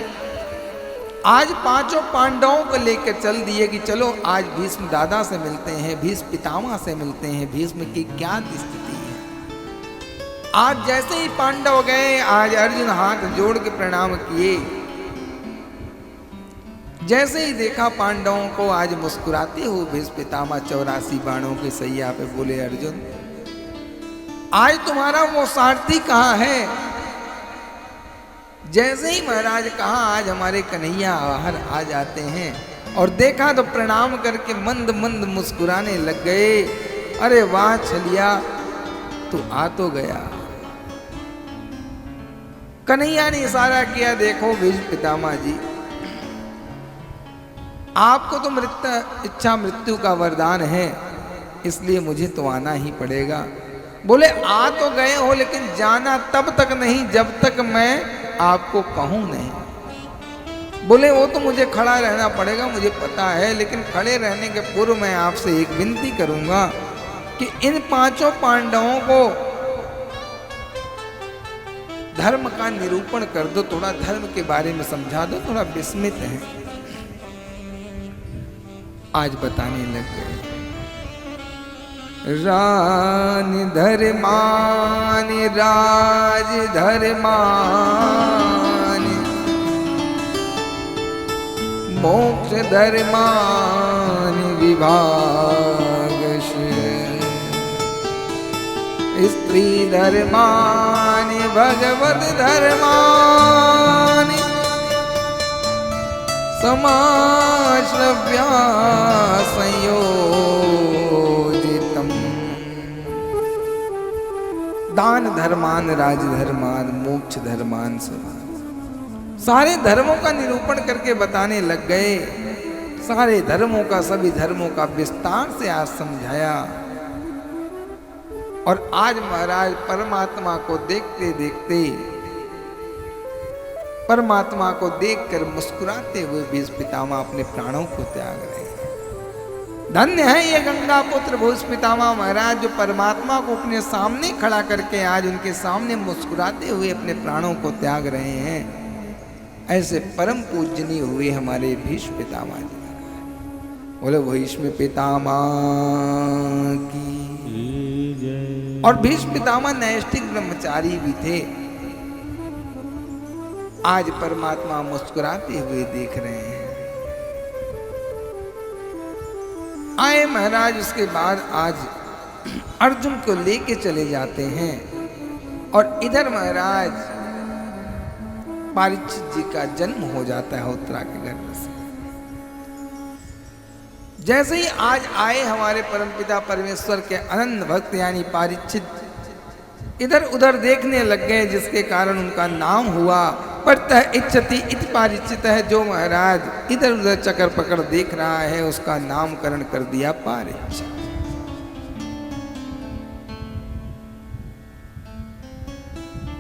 आज पांचों पांडवों को लेकर चल दिए कि चलो आज भीष्म दादा से मिलते हैं, भीष्म पितामह से मिलते हैं, भीष्म की क्या स्थिति है। आज जैसे ही पांडव गए, आज अर्जुन हाथ जोड़ के प्रणाम किए। जैसे ही देखा पांडवों को, आज मुस्कुराते हो भीष्म पितामह 84 बाणों की सैया पे बोले, अर्जुन आज तुम्हारा वो सारथी कहाँ है? जैसे ही महाराज कहा, आज हमारे कन्हैया बाहर आ जाते हैं और देखा तो प्रणाम करके मंद मंद मुस्कुराने लग गए। अरे वाह छलिया, तू आ तो गया। कन्हैया ने इशारा किया, देखो भीष्म पितामह जी, आपको तो इच्छा मृत्यु का वरदान है, इसलिए मुझे तो आना ही पड़ेगा। बोले आ तो गए हो लेकिन जाना तब तक नहीं जब तक मैं आपको कहूं नहीं। बोले वो तो मुझे खड़ा रहना पड़ेगा, मुझे पता है, लेकिन खड़े रहने के पूर्व मैं आपसे एक विनती करूंगा कि इन पांचों पांडवों को धर्म का निरूपण कर दो, थोड़ा धर्म के बारे में समझा दो, थोड़ा विस्मित हैं। आज बताने लग गए, रान धर्मान राज धर्मान मोक्ष धर्मान विभाग स्त्री धर्मानि भगवत धर्मानि समाश्रव्या संयोजितम्। दान धर्मान राजधर्मान मोक्ष धर्मान समान, सारे धर्मों का निरूपण करके बताने लग गए। सारे धर्मों का, सभी धर्मों का विस्तार से आज समझाया। और आज महाराज परमात्मा को देखते देखते, परमात्मा को देखकर मुस्कुराते हुए भीष्म पितामह अपने प्राणों को त्याग रहे हैं। धन्य है ये गंगा पुत्र भीष्म पितामह महाराज, जो परमात्मा को अपने सामने खड़ा करके आज उनके सामने मुस्कुराते हुए अपने प्राणों को त्याग रहे हैं। ऐसे परम पूजनीय हुए हमारे भीष्म पितामह जी। बोले भीष्म पितामह की। और भीष्म पितामह नैष्ठिक ब्रह्मचारी भी थे। आज परमात्मा मुस्कुराते हुए देख रहे हैं। आए महाराज, उसके बाद आज अर्जुन को लेके चले जाते हैं। और इधर महाराज परीक्षित जी का जन्म हो जाता है उत्तरा के गर्भ से। जैसे ही आज आए हमारे परमपिता परमेश्वर के अनंत भक्त यानी परीक्षित, इधर उधर देखने लग गए, जिसके कारण उनका नाम हुआ परतः इच्छति इत परीक्षित है। जो महाराज इधर उधर चक्कर पकड़ देख रहा है, उसका नामकरण कर दिया परीक्षित।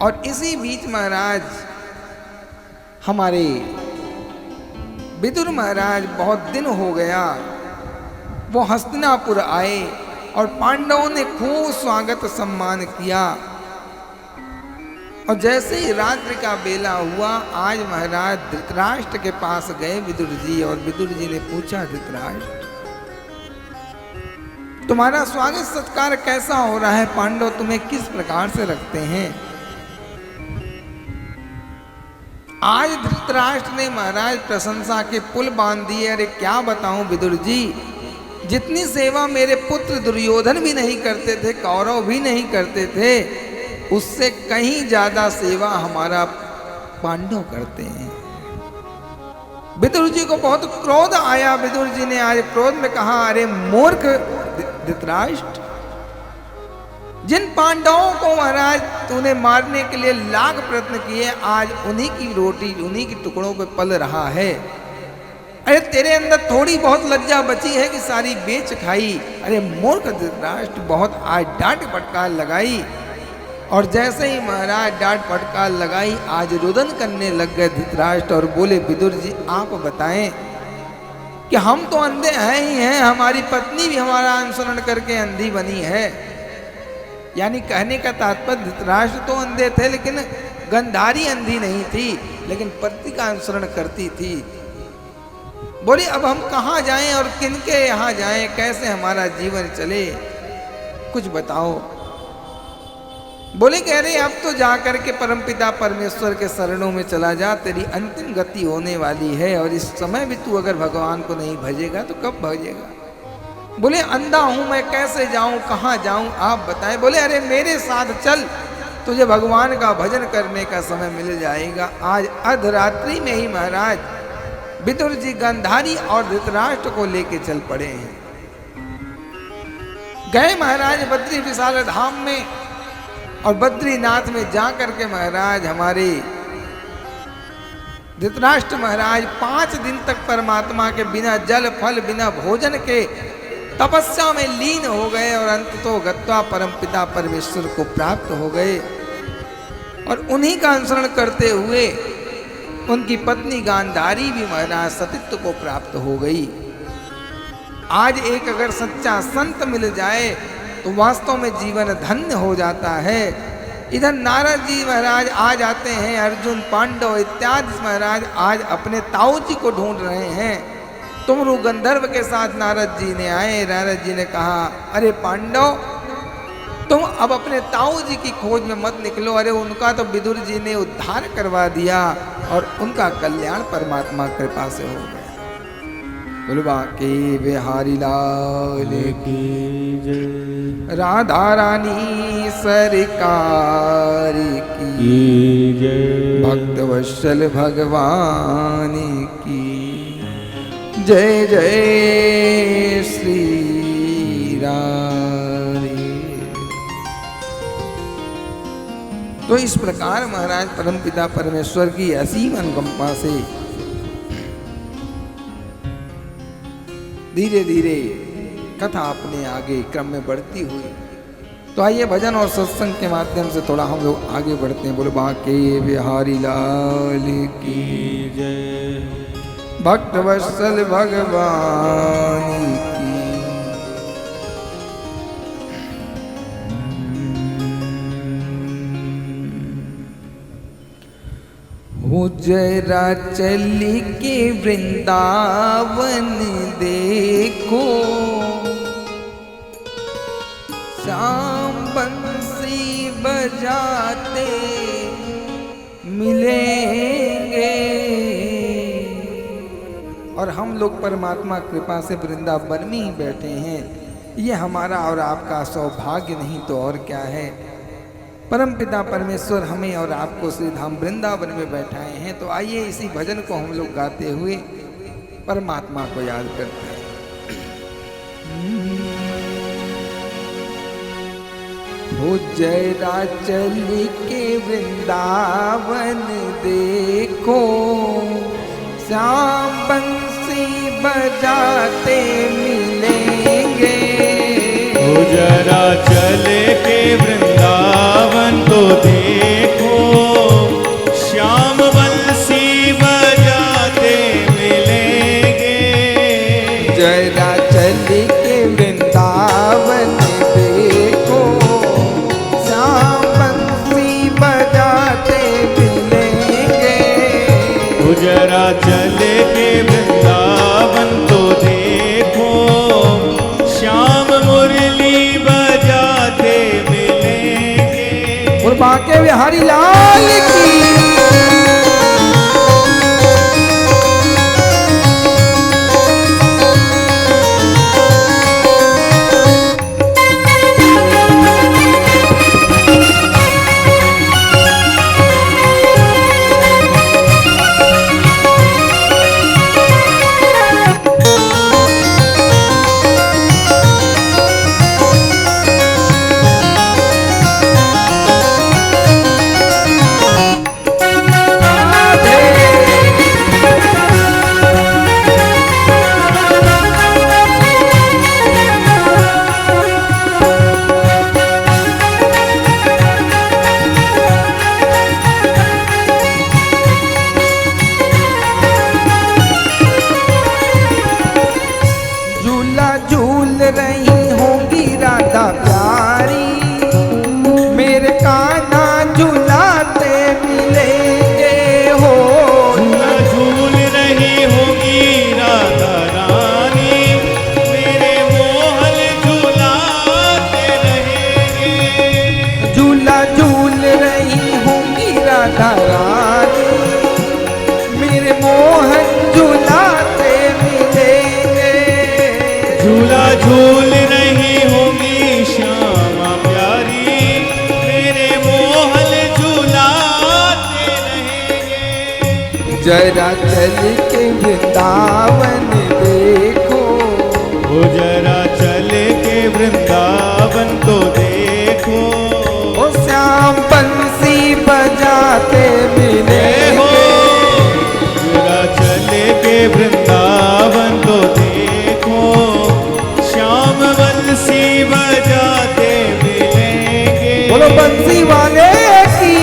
और इसी बीच महाराज हमारे विदुर महाराज, बहुत दिन हो गया वो हस्तिनापुर आए और पांडवों ने खूब स्वागत सम्मान किया। और जैसे ही रात्रि का बेला हुआ, आज महाराज धृतराष्ट्र के पास गए विदुर जी। और विदुर जी ने पूछा, धृतराष्ट्र तुम्हारा स्वागत सत्कार कैसा हो रहा है? पांडव तुम्हें किस प्रकार से रखते हैं? आज धृतराष्ट्र ने महाराज प्रशंसा के पुल बांध दिए। अरे क्या बताऊं विदुर जी, जितनी सेवा मेरे पुत्र दुर्योधन भी नहीं करते थे, कौरव भी नहीं करते थे, उससे कहीं ज्यादा सेवा हमारा पांडव करते हैं। विदुर जी को बहुत क्रोध आया। विदुर जी ने आज क्रोध में कहा, अरे मूर्ख धृतराष्ट्र, जिन पांडवों को महाराज तूने मारने के लिए लाख प्रयत्न किए, आज उन्हीं की रोटी उन्हीं के टुकड़ों पे पल रहा है। अरे तेरे अंदर थोड़ी बहुत लज्जा बची है कि सारी बेच खाई। अरे मूर्ख धृतराष्ट्र, बहुत आज डांट फटकार लगाई। और जैसे ही महाराज डांट फटकार लगाई, आज रुदन करने लग गए धृतराष्ट्र और बोले, विदुर जी आप बताएं कि हम तो अंधे हैं ही हैं, हमारी पत्नी भी हमारा अनुसरण करके अंधी बनी है। यानी कहने का तात्पर्य धृतराष्ट्र तो अंधे थे, लेकिन गंधारी अंधी नहीं थी, लेकिन पति का अनुसरण करती थी। बोले अब हम कहाँ जाएं और किनके यहाँ जाएं, कैसे हमारा जीवन चले, कुछ बताओ। बोले कह रहे अब तो जाकर के परमपिता परमेश्वर के शरणों में चला जा, तेरी अंतिम गति होने वाली है। और इस समय भी तू अगर भगवान को नहीं भजेगा तो कब भजेगा? बोले अंधा हूं मैं, कैसे जाऊं, कहाँ जाऊं, आप बताएं। बोले अरे मेरे साथ चल, तुझे भगवान का भजन करने का समय मिल जाएगा। आज अर्धरात्रि में ही महाराज विदुर जी गांधारी और धृतराष्ट्र को लेके चल पड़े हैं। गए महाराज बद्री विशाल धाम में, और बद्रीनाथ में जाकर के महाराज हमारे धृतराष्ट्र महाराज 5 दिन तक परमात्मा के बिना जल फल बिना भोजन के तपस्या में लीन हो गए। और अंत तो गत्वा परमपिता परमेश्वर को प्राप्त हो गए। और उन्हीं का अनुसरण करते हुए उनकी पत्नी गांधारी भी महाराज सतीत्व को प्राप्त हो गई। आज एक अगर सच्चा संत मिल जाए तो वास्तव में जीवन धन्य हो जाता है। इधर नारद जी महाराज आ जाते हैं, अर्जुन पांडव इत्यादि महाराज आज अपने ताऊ जी को ढूंढ रहे हैं। तुमरु गंधर्व के साथ नारद जी ने आए। नारद जी ने कहा, अरे पांडव तुम अब अपने ताऊ जी की खोज में मत निकलो। अरे उनका तो विदुर जी ने उद्धार करवा दिया और उनका कल्याण परमात्मा कृपा से हो गया। बोलो बांके बिहारी लाल की जय। राधा रानी सरकार की
जय।
भक्त वत्सल भगवान की जय जय श्री राम। तो इस प्रकार महाराज परमपिता परमेश्वर की असीम अनुकंपा से धीरे धीरे कथा अपने आगे क्रम में बढ़ती हुई। तो आइए भजन और सत्संग के माध्यम से थोड़ा हम लोग आगे बढ़ते हैं। बोलो बाके बिहारी लाल की
जय।
भक्त वत्सल भगवान की। हो जरा चल के वृंदावन देखो, श्याम बंसी बजाते मिलेंगे। और हम लोग परमात्मा कृपा से वृंदावन में ही बैठे हैं। ये हमारा और आपका सौभाग्य नहीं तो और क्या है। परमपिता परमेश्वर हमें और आपको श्री धाम वृंदावन में बैठाए हैं। तो आइए इसी भजन को हम लोग गाते हुए परमात्मा को याद करते हैं। हो जरा चल के वृंदावन देखो, श्याम बंसी बजाते मिलेंगे।
हो जरा चले के वृंदावन तो देखो, श्याम बंसी बजाते मिलेंगे।
जरा चल के वृंदावन देखो, श्याम बंसी बजाते मिलेंगे।
हो जरा चले के वृंदावन तो देखो, श्याम मुरली बजाते मिलेंगे।
और बाके बिहारी लाल की।
झूल रही होगी श्यामा प्यारी, मेरे मोहन झूलाते रहेंगे।
जरा चल के वृंदावन देखो,
हो जरा चल के वृंदावन तो देखो,
ओ श्याम बंसी बजाते मिले
हो। जरा चल के वृंदावन तो देखो, श्याम बंसी बजाते मिलेंगे।
बोलो बंसी वाले की।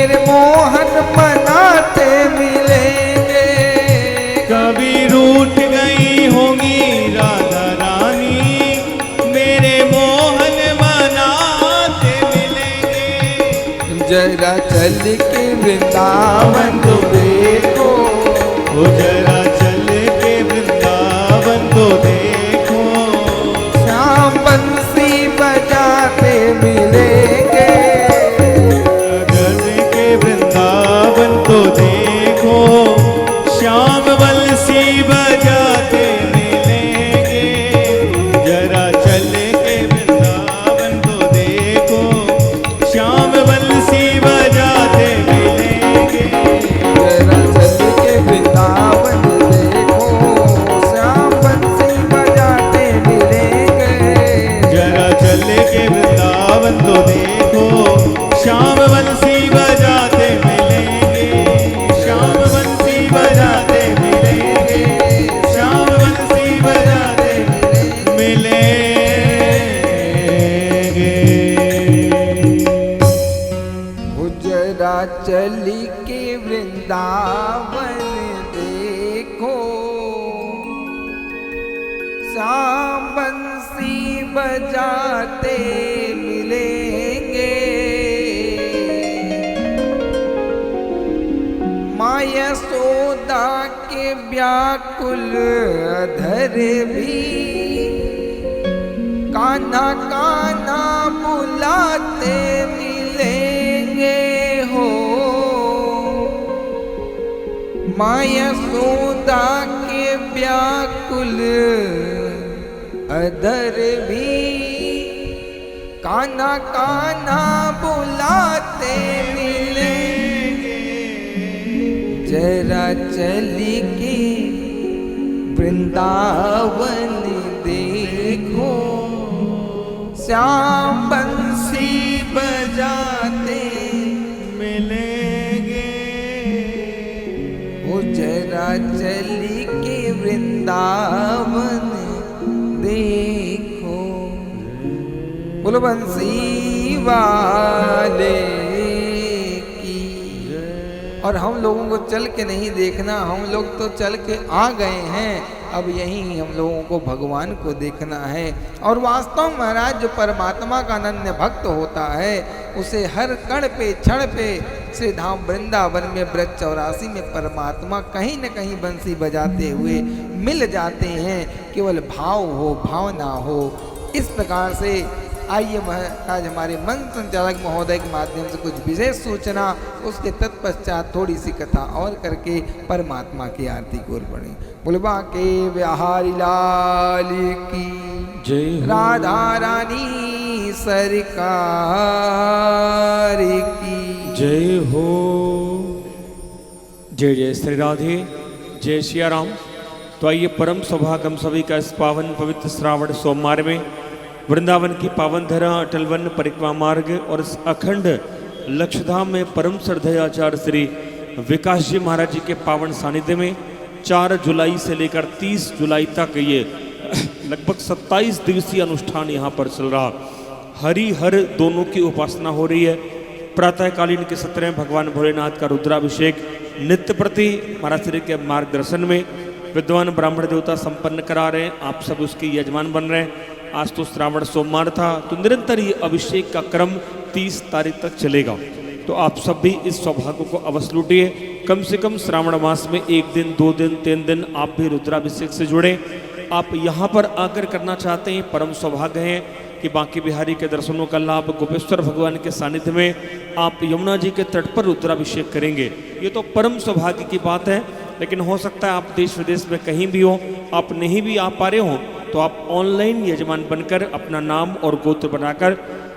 मेरे मोहन मनाते मिलेंगे।
कभी रूठ गई होंगी राधा रानी, मेरे मोहन मनाते मिलेंगे।
जरा चल के वृंदावन तो देखो,
ओ जरा चल के वृंदावन तो देखो,
श्याम बंसी बजाते मिलेंगे।
चल के वृंदावन तो देखो, श्याम बंसी बजाते मिलेंगे। जरा चल के वृंदावन तो देखो, श्याम बंसी बजाते मिलेंगे।
जरा चल के वृंदावन देखो, श्याम बंसी बजाते मिलेंगे।
जरा चल के वृंदावन तो देखो, श्याम बंसी बजाते मिलेंगे। श्याम बंसी बजाते मिलेंगे, श्याम बंसी बजाते मिलेंगे।
वो जरा चल के वृंदावन देखो, श्याम बंसी बजाते मिलेंगे। माँ यशोदा के व्याकुल अधर भी कान्हा कान्हा बुलाते मिलेंगे हो। माँ यशोदा के व्याकुल अधर भी कान्हा कान्हा बुलाते मिलेंगे। जरा चली के वृंदावन देखो, श्याम बंसी बजाते
मिलेंगे।
वो जरा चली के वृंदावन देखो। बोलो बंसी वाले की। और हम लोगों को चल के नहीं देखना, हम लोग तो चल के आ गए हैं। अब यहीं हम लोगों को भगवान को देखना है। और वास्तव में महाराज जो परमात्मा का अनन्य भक्त होता है, उसे हर कण पे क्षण पे श्री धाम वृंदावन में ब्रज 84 में परमात्मा कहीं न कहीं बंसी बजाते हुए मिल जाते हैं। केवल भाव हो, भावना हो। इस प्रकार से आइए महाराज हमारे मन संचालक महोदय के माध्यम से कुछ विशेष सूचना, उसके तत्पश्चात थोड़ी सी कथा और करके परमात्मा की आरती को बढ़े। बुलबा के बिहारी लाल की
जय हो।
राधा रानी सरकार की
जय हो। जय जय श्री राधे, जय सिया राम। तो आइए परम सौभाग्य हम सभी का इस पावन पवित्र श्रावण सोमवार में वृंदावन की पावन धरा अटल वन परिक्रमा मार्ग और इस अखंड लक्षधाम में परम श्रद्धेय आचार्य श्री विकास जी महाराज जी के पावन सानिध्य में 4 जुलाई से लेकर 30 जुलाई तक ये लगभग 27 दिवसीय अनुष्ठान यहाँ पर चल रहा। हरि हर दोनों की उपासना हो रही है। प्रातःकालीन के सत्र में भगवान भोलेनाथ का रुद्राभिषेक नित्य प्रति महाराज श्री के मार्गदर्शन में विद्वान ब्राह्मण देवता संपन्न करा रहे हैं। आप सब उसके यजमान बन रहे हैं। आज तो श्रावण सोमवार था, तो निरंतर ये अभिषेक का क्रम 30 तारीख तक चलेगा। तो आप सब भी इस सौभाग्य को अवश्य लूटिए। कम से कम श्रावण मास में 1 दिन, 2 दिन, 3 दिन आप भी रुद्राभिषेक से जुड़े। आप यहाँ पर आकर करना चाहते हैं, परम सौभाग्य है कि बांके बिहारी के दर्शनों का लाभ, गोपेश्वर भगवान के सानिध्य में आप यमुना जी के तट पर रुद्राभिषेक करेंगे। ये तो परम सौभाग्य की बात है। लेकिन हो सकता है आप देश विदेश में कहीं भी हो, आप नहीं भी आ पा रहे हो, तो आप ऑनलाइन यजमान बनकर अपना नाम और गोत्र बनाकर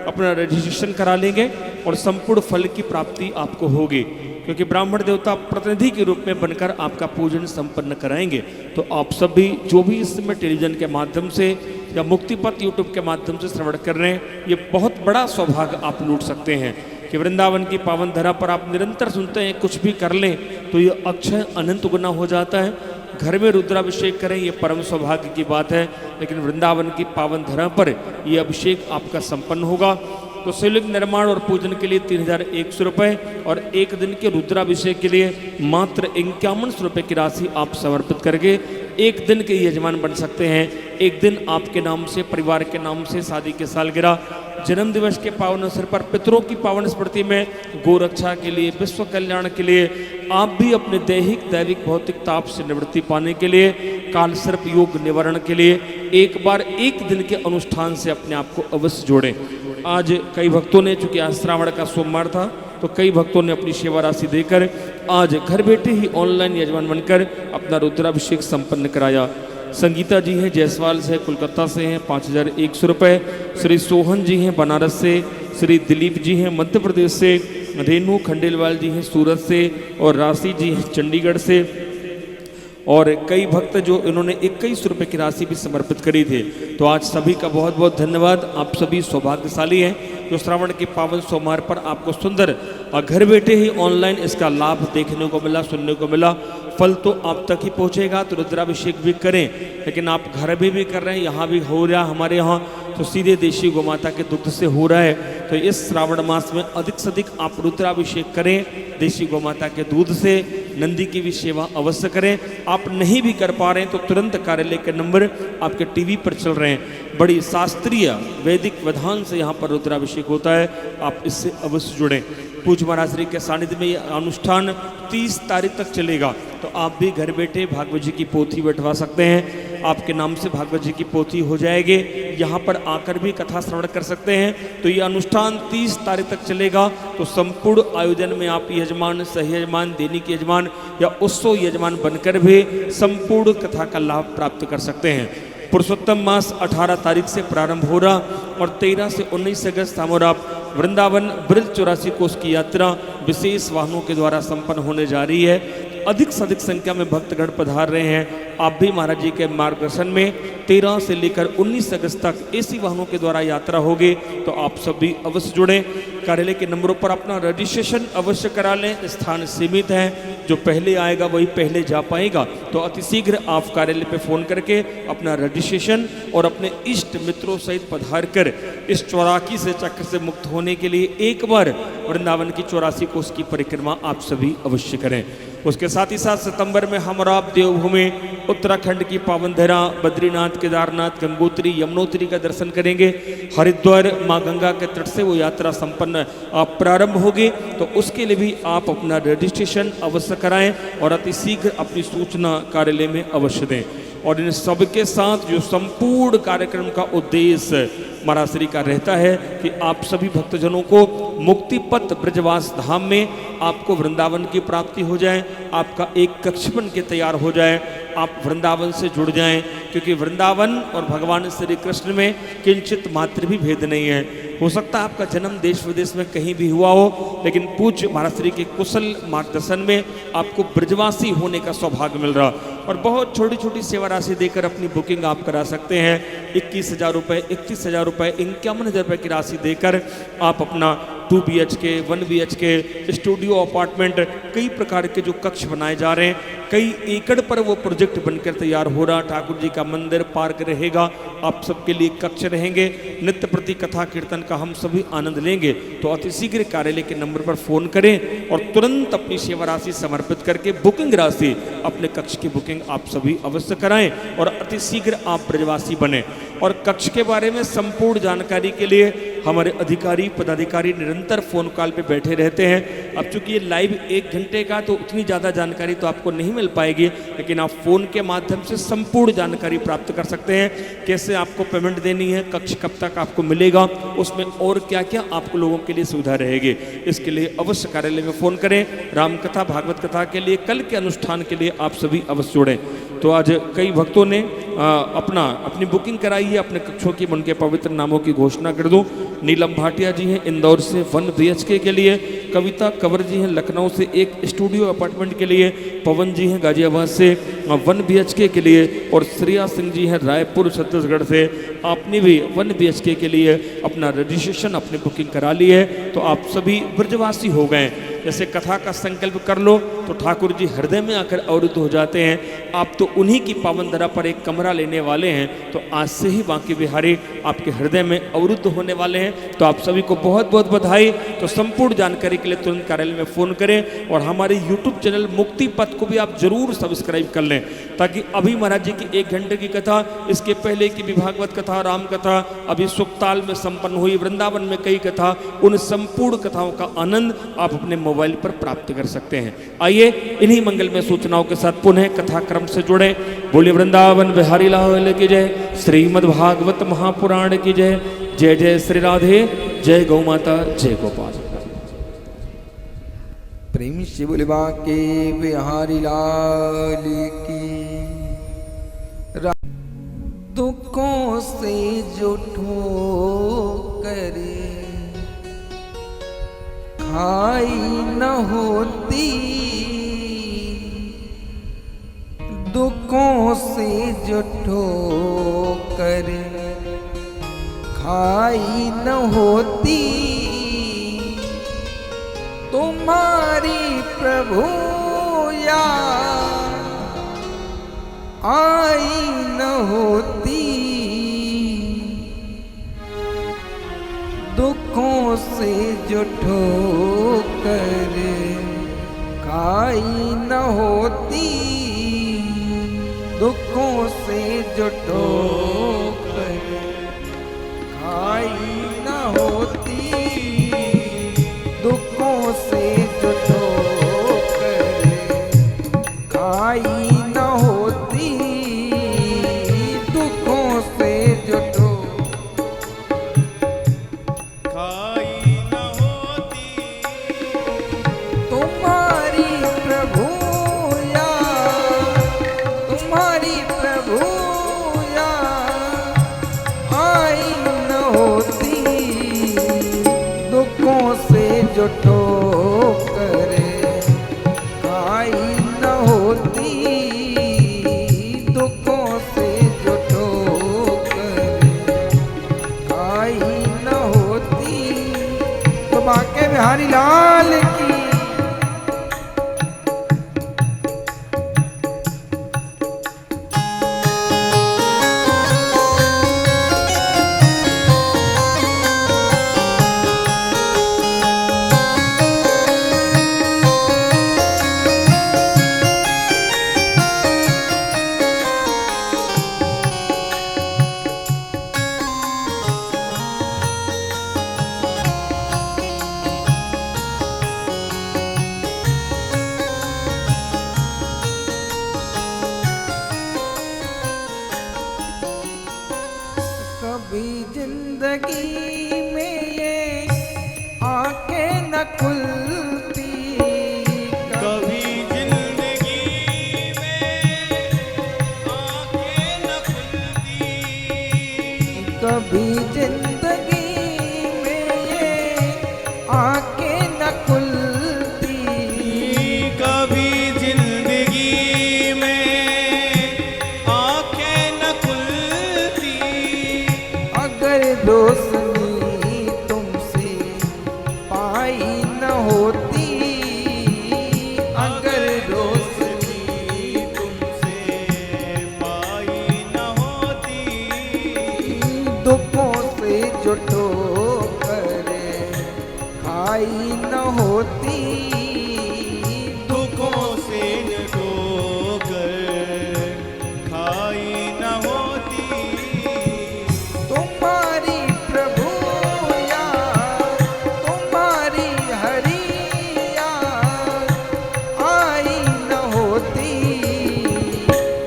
अपना रजिस्ट्रेशन करा लेंगे और संपूर्ण फल की प्राप्ति आपको होगी। क्योंकि ब्राह्मण देवता प्रतिनिधि के रूप में बनकर आपका पूजन संपन्न कराएंगे। तो आप सब भी जो भी इस समय टेलीविजन के माध्यम से या मुक्तिपथ यूट्यूब के माध्यम से श्रवण कर रहे हैं, ये बहुत बड़ा सौभाग्य आप लूट सकते हैं कि वृंदावन की पावन धरा पर आप निरंतर सुनते हैं कुछ भी कर लें तो ये अक्षय अनंत गुना हो जाता है। घर में रुद्राभिषेक करें, ये परम सौभाग्य की बात है। लेकिन वृंदावन की पावन धरा पर ये अभिषेक आपका संपन्न होगा। तो शिवलिंग निर्माण और पूजन के लिए 3100 रुपये और एक दिन के रुद्राभिषेक के लिए मात्र 5100 रुपये की राशि आप समर्पित करके एक दिन के यजमान बन सकते हैं। एक दिन आपके नाम से, परिवार के नाम से, शादी के सालगिरह, जन्म दिवस के पावन अवसर पर, पितरों की पावन स्मृति में, गोरक्षा के लिए, विश्व कल्याण के लिए, आप भी अपने दैहिक दैविक भौतिक ताप से निवृत्ति पाने के लिए, काल सर्प योग निवारण के लिए एक बार एक दिन के अनुष्ठान से अपने आप को अवश्य जोड़ें। आज कई भक्तों ने, चूंकि आज श्रावण का सोमवार था, तो कई भक्तों ने अपनी सेवा राशि देकर आज घर बैठे ही ऑनलाइन यजमान बनकर अपना रुद्राभिषेक संपन्न कराया। संगीता जी हैं जयसवाल से, कोलकाता से हैं, 5100 रुपये। श्री सोहन जी हैं बनारस से, श्री दिलीप जी हैं मध्य प्रदेश से, रेनू खंडेलवाल जी हैं सूरत से और राशि जी हैं चंडीगढ़ से। और कई भक्त जो इन्होंने 21 रुपये की राशि भी समर्पित करी थे। तो आज सभी का बहुत बहुत धन्यवाद। आप सभी सौभाग्यशाली हैं जो श्रावण के पावन सोमवार पर आपको सुंदर और घर बैठे ही ऑनलाइन इसका लाभ देखने को मिला, सुनने को मिला। फल तो आप तक ही पहुंचेगा, तो रुद्राभिषेक भी करें, लेकिन आप घर भी कर रहे हैं, यहाँ भी हो रहा हमारे यहाँ, तो सीधे देशी गोमाता के दुग्ध से हो रहा है। तो इस श्रावण मास में अधिक से अधिक आप रुद्राभिषेक करें देशी गोमाता के दूध से। नंदी की भी सेवा अवश्य करें। आप नहीं भी कर पा रहे हैं तो तुरंत कार्यालय के नंबर आपके टीवी पर चल रहे हैं। बड़ी शास्त्रीय वैदिक विधान से यहाँ पर रुद्राभिषेक होता है, आप इससे अवश्य जुड़ें। पूज्य महाराज श्री के सानिध्य में यह अनुष्ठान 30 तारीख तक चलेगा। तो आप भी घर बैठे भागवत जी की पोथी बैठवा सकते हैं, आपके नाम से भागवत जी की पोथी हो जाएगी। यहाँ पर आकर भी कथा श्रवण कर सकते हैं। तो ये अनुष्ठान 30 तारीख तक चलेगा। तो संपूर्ण आयोजन में आप यजमान, सह यजमान, दैनिक यजमान या उत्सव यजमान बनकर भी संपूर्ण कथा का लाभ प्राप्त कर सकते हैं। पुरुषोत्तम मास 18 तारीख से प्रारंभ हो रहा और 13 से 19 अगस्त हम और आप वृंदावन ब्रज 84 कोष की यात्रा विशेष वाहनों के द्वारा संपन्न होने जा रही है। अधिक से अधिक संख्या में भक्तगण पधार रहे हैं। आप भी महाराज जी के मार्गदर्शन में 13 से लेकर 19 अगस्त तक एसी वाहनों के द्वारा यात्रा होगी। तो आप सभी अवश्य जुड़ें। कार्यालय के नंबरों पर अपना रजिस्ट्रेशन अवश्य करा लें। स्थान सीमित है, जो पहले आएगा वही पहले जा पाएगा। तो अतिशीघ्र आप कार्यालय पे फ़ोन करके अपना रजिस्ट्रेशन और अपने इष्ट मित्रों सहित पधार कर इस 84 से चक्र से मुक्त होने के लिए एक बार वृंदावन की 84 कोष की परिक्रमा आप सभी अवश्य करें। उसके साथ ही साथ सितंबर में हम और आप देवभूमि उत्तराखंड की पावन धरा बद्रीनाथ, केदारनाथ, गंगोत्री, यमुनोत्री का दर्शन करेंगे। हरिद्वार माँ गंगा के तट से वो यात्रा संपन्न प्रारंभ होगी। तो उसके लिए भी आप अपना रजिस्ट्रेशन अवश्य कराएं और अतिशीघ्र अपनी सूचना कार्यालय में अवश्य दें। और इन सबके साथ जो संपूर्ण कार्यक्रम का उद्देश्य महाराज श्री का रहता है कि आप सभी भक्तजनों को मुक्ति पथ ब्रजवास धाम में आपको वृंदावन की प्राप्ति हो जाए, आपका एक कक्ष बन के तैयार हो जाए, आप वृंदावन से जुड़ जाएं। क्योंकि वृंदावन और भगवान श्री कृष्ण में किंचित मात्र भी भेद नहीं है। हो सकता है आपका जन्म देश विदेश में कहीं भी हुआ हो, लेकिन पूज्य महाराज श्री के कुशल मार्गदर्शन में आपको ब्रजवासी होने का सौभाग्य मिल रहा। और बहुत छोटी छोटी सेवा राशि देकर अपनी बुकिंग आप करा सकते हैं। 21,000 रुपये, 31,000 रुपये, 51,000 रुपये की राशि देकर आप अपना 2 BHK, 1 BHK, स्टूडियो अपार्टमेंट, कई प्रकार के जो कक्ष बनाए जा रहे हैं, कई एकड़ पर वो प्रोजेक्ट बनकर तैयार हो रहा। ठाकुर जी का मंदिर, पार्क रहेगा, आप सबके लिए कक्ष रहेंगे, नित्य प्रति कथा कीर्तन का हम सभी आनंद लेंगे। तो अतिशीघ्र कार्यालय के नंबर पर फ़ोन करें और तुरंत अपनी सेवा राशि समर्पित करके बुकिंग राशि, अपने कक्ष की बुकिंग आप सभी अवश्य कराएं और अतिशीघ्र आप ब्रजवासी बने। और कक्ष के बारे में संपूर्ण जानकारी के लिए हमारे अधिकारी पदाधिकारी निरंतर फ़ोन कॉल पे बैठे रहते हैं। अब चूंकि ये लाइव 1 घंटे का, तो उतनी ज़्यादा जानकारी तो आपको नहीं मिल पाएगी, लेकिन आप फ़ोन के माध्यम से संपूर्ण जानकारी प्राप्त कर सकते हैं। कैसे आपको पेमेंट देनी है, कक्ष कब तक आपको मिलेगा, उसमें और क्या क्या आपको लोगों के लिए सुविधा रहेगी, इसके लिए अवश्य कार्यालय में फ़ोन करें। रामकथा भागवत कथा के लिए, कल के अनुष्ठान के लिए आप सभी अवश्य जुड़ें। तो आज कई भक्तों ने अपनी बुकिंग कराई है अपने कक्षों की। उनके पवित्र नामों की घोषणा कर दूं। नीलम भाटिया जी हैं इंदौर से 1 BHK के लिए, कविता कंवर जी हैं लखनऊ से एक स्टूडियो अपार्टमेंट के लिए, पवन जी हैं गाजियाबाद से 1 BHK के लिए, और श्रेया सिंह जी हैं रायपुर छत्तीसगढ़ से। आपने भी 1 BHK के लिए अपना रजिस्ट्रेशन, अपनी बुकिंग करा ली है। तो आप सभी ब्रजवासी हो गए। जैसे कथा का संकल्प कर लो तो ठाकुर जी हृदय में आकर अवरुद्ध हो जाते हैं। आप तो उन्हीं की पावन धरा पर एक कमरा लेने वाले हैं, तो आज से ही बांके बिहारी आपके हृदय में अवरुद्ध होने वाले हैं। तो आप सभी को बहुत बहुत बधाई। तो संपूर्ण जानकारी के लिए तुरंत कार्यालय में फ़ोन करें और हमारे YouTube चैनल मुक्ति पथ को भी आप जरूर सब्सक्राइब कर लें, ताकि अभी महाराज जी की 1 घंटे की कथा, इसके पहले की भी भागवत कथा, राम कथा अभी सुक्ताल में संपन्न हुई, वृंदावन में कई कथा, उन संपूर्ण कथाओं का आनंद आप अपने मोबाइल पर प्राप्त कर सकते हैं। आइए इन्हीं मंगलमय सूचनाओं के साथ पुनः कथा क्रम से जुड़े। बोलिए वृंदावन बिहारी लाल की जय, श्रीमद् भागवत महापुराण की जय। जय जय श्री राधे, जय गौ माता, जय गोपाल।
प्रेम से बोले बांके बिहारी लाल की। दुखों से जो ठोकर खाई न होती, दुखों से जो ठोकर खाई न होती, तुम्हारी प्रभु याद आई न होती, दुखों से जो ठोकर खाई न होती, दुखों से जो ठोकर खाई न होती, दुखों से जो ठोकर खाई न होती, दुखों से जो
खाई न होती,
तुम्हारी प्रभु याद, तुम्हारी प्रभु याद आई न होती, दुखों से जो ठोकर खाई न होती, दुखों से जो ठोकर खाई न होती। तो बांके बिहारी लाल की। कभी जिंदगी में ये आंखें न खुलती,
कभी जिंदगी में आंखें न खुलती,
कभी जिंदगी में ये आंखें न खुलती,
कभी जिंदगी में आंखें न खुलती,
अगर रोशनी तुमसे पाई न होती, अगर रोशनी
तुमसे पाई न होती,
दुखों से जो ठोकर खाई न होती,
दुखों से न ठोकर खाई न होती,
तुम्हारी प्रभु याद, तुम्हारी हरि याद आई न होती,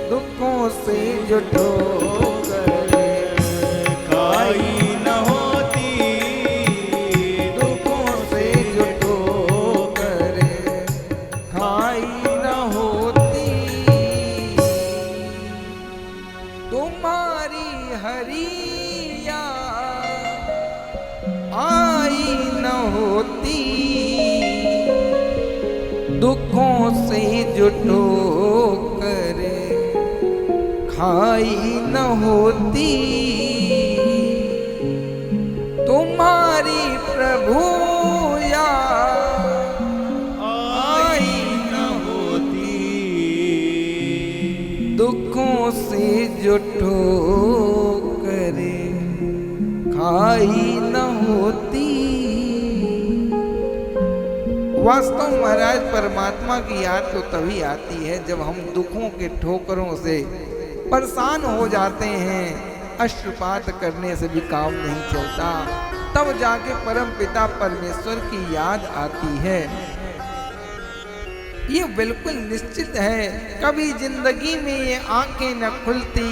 दुखों से जो ठोकर
खाई न होती,
दुखों से जो ठोकर खाई न होती, तुम्हारी हरि याद आई न होती, दुखों से जो ठोकर खाई न होती, तुम्हारी प्रभु याद दुखों से जो ठोकरे खाई न होती। वास्तव महाराज परमात्मा की याद तो तभी आती है जब हम दुखों के ठोकरों से परेशान हो जाते हैं, अश्रुपात करने से भी काम नहीं चलता, तब जाके परम पिता परमेश्वर की याद आती है। ये बिल्कुल निश्चित है, कभी जिंदगी में ये आंखें न खुलती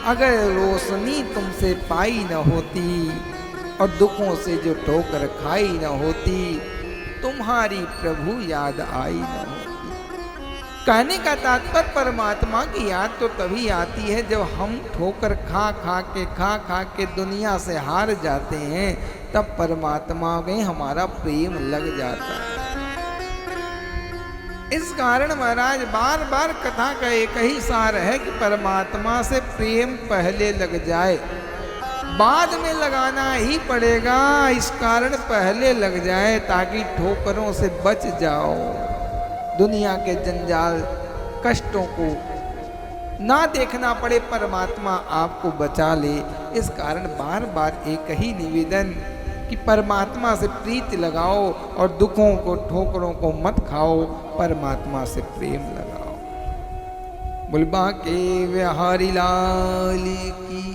अगर रोशनी तुमसे पाई न होती, और दुखों से जो ठोकर खाई न होती, तुम्हारी प्रभु याद आई न होती। कहने का तात्पर्य परमात्मा की याद तो तभी आती है जब हम ठोकर खा खा के दुनिया से हार जाते हैं, तब परमात्मा में हमारा प्रेम लग जाता है। इस कारण महाराज बार बार कथा का एक ही सार है कि परमात्मा से प्रेम पहले लग जाए, बाद में लगाना ही पड़ेगा। इस कारण पहले लग जाए ताकि ठोकरों से बच जाओ, दुनिया के जंजाल कष्टों को ना देखना पड़े, परमात्मा आपको बचा ले। इस कारण बार बार एक ही निवेदन कि परमात्मा से प्रीति लगाओ और दुखों को ठोकरों को मत खाओ, परमात्मा से प्रेम लगाओ। बुलबा के बिहारी लाल की।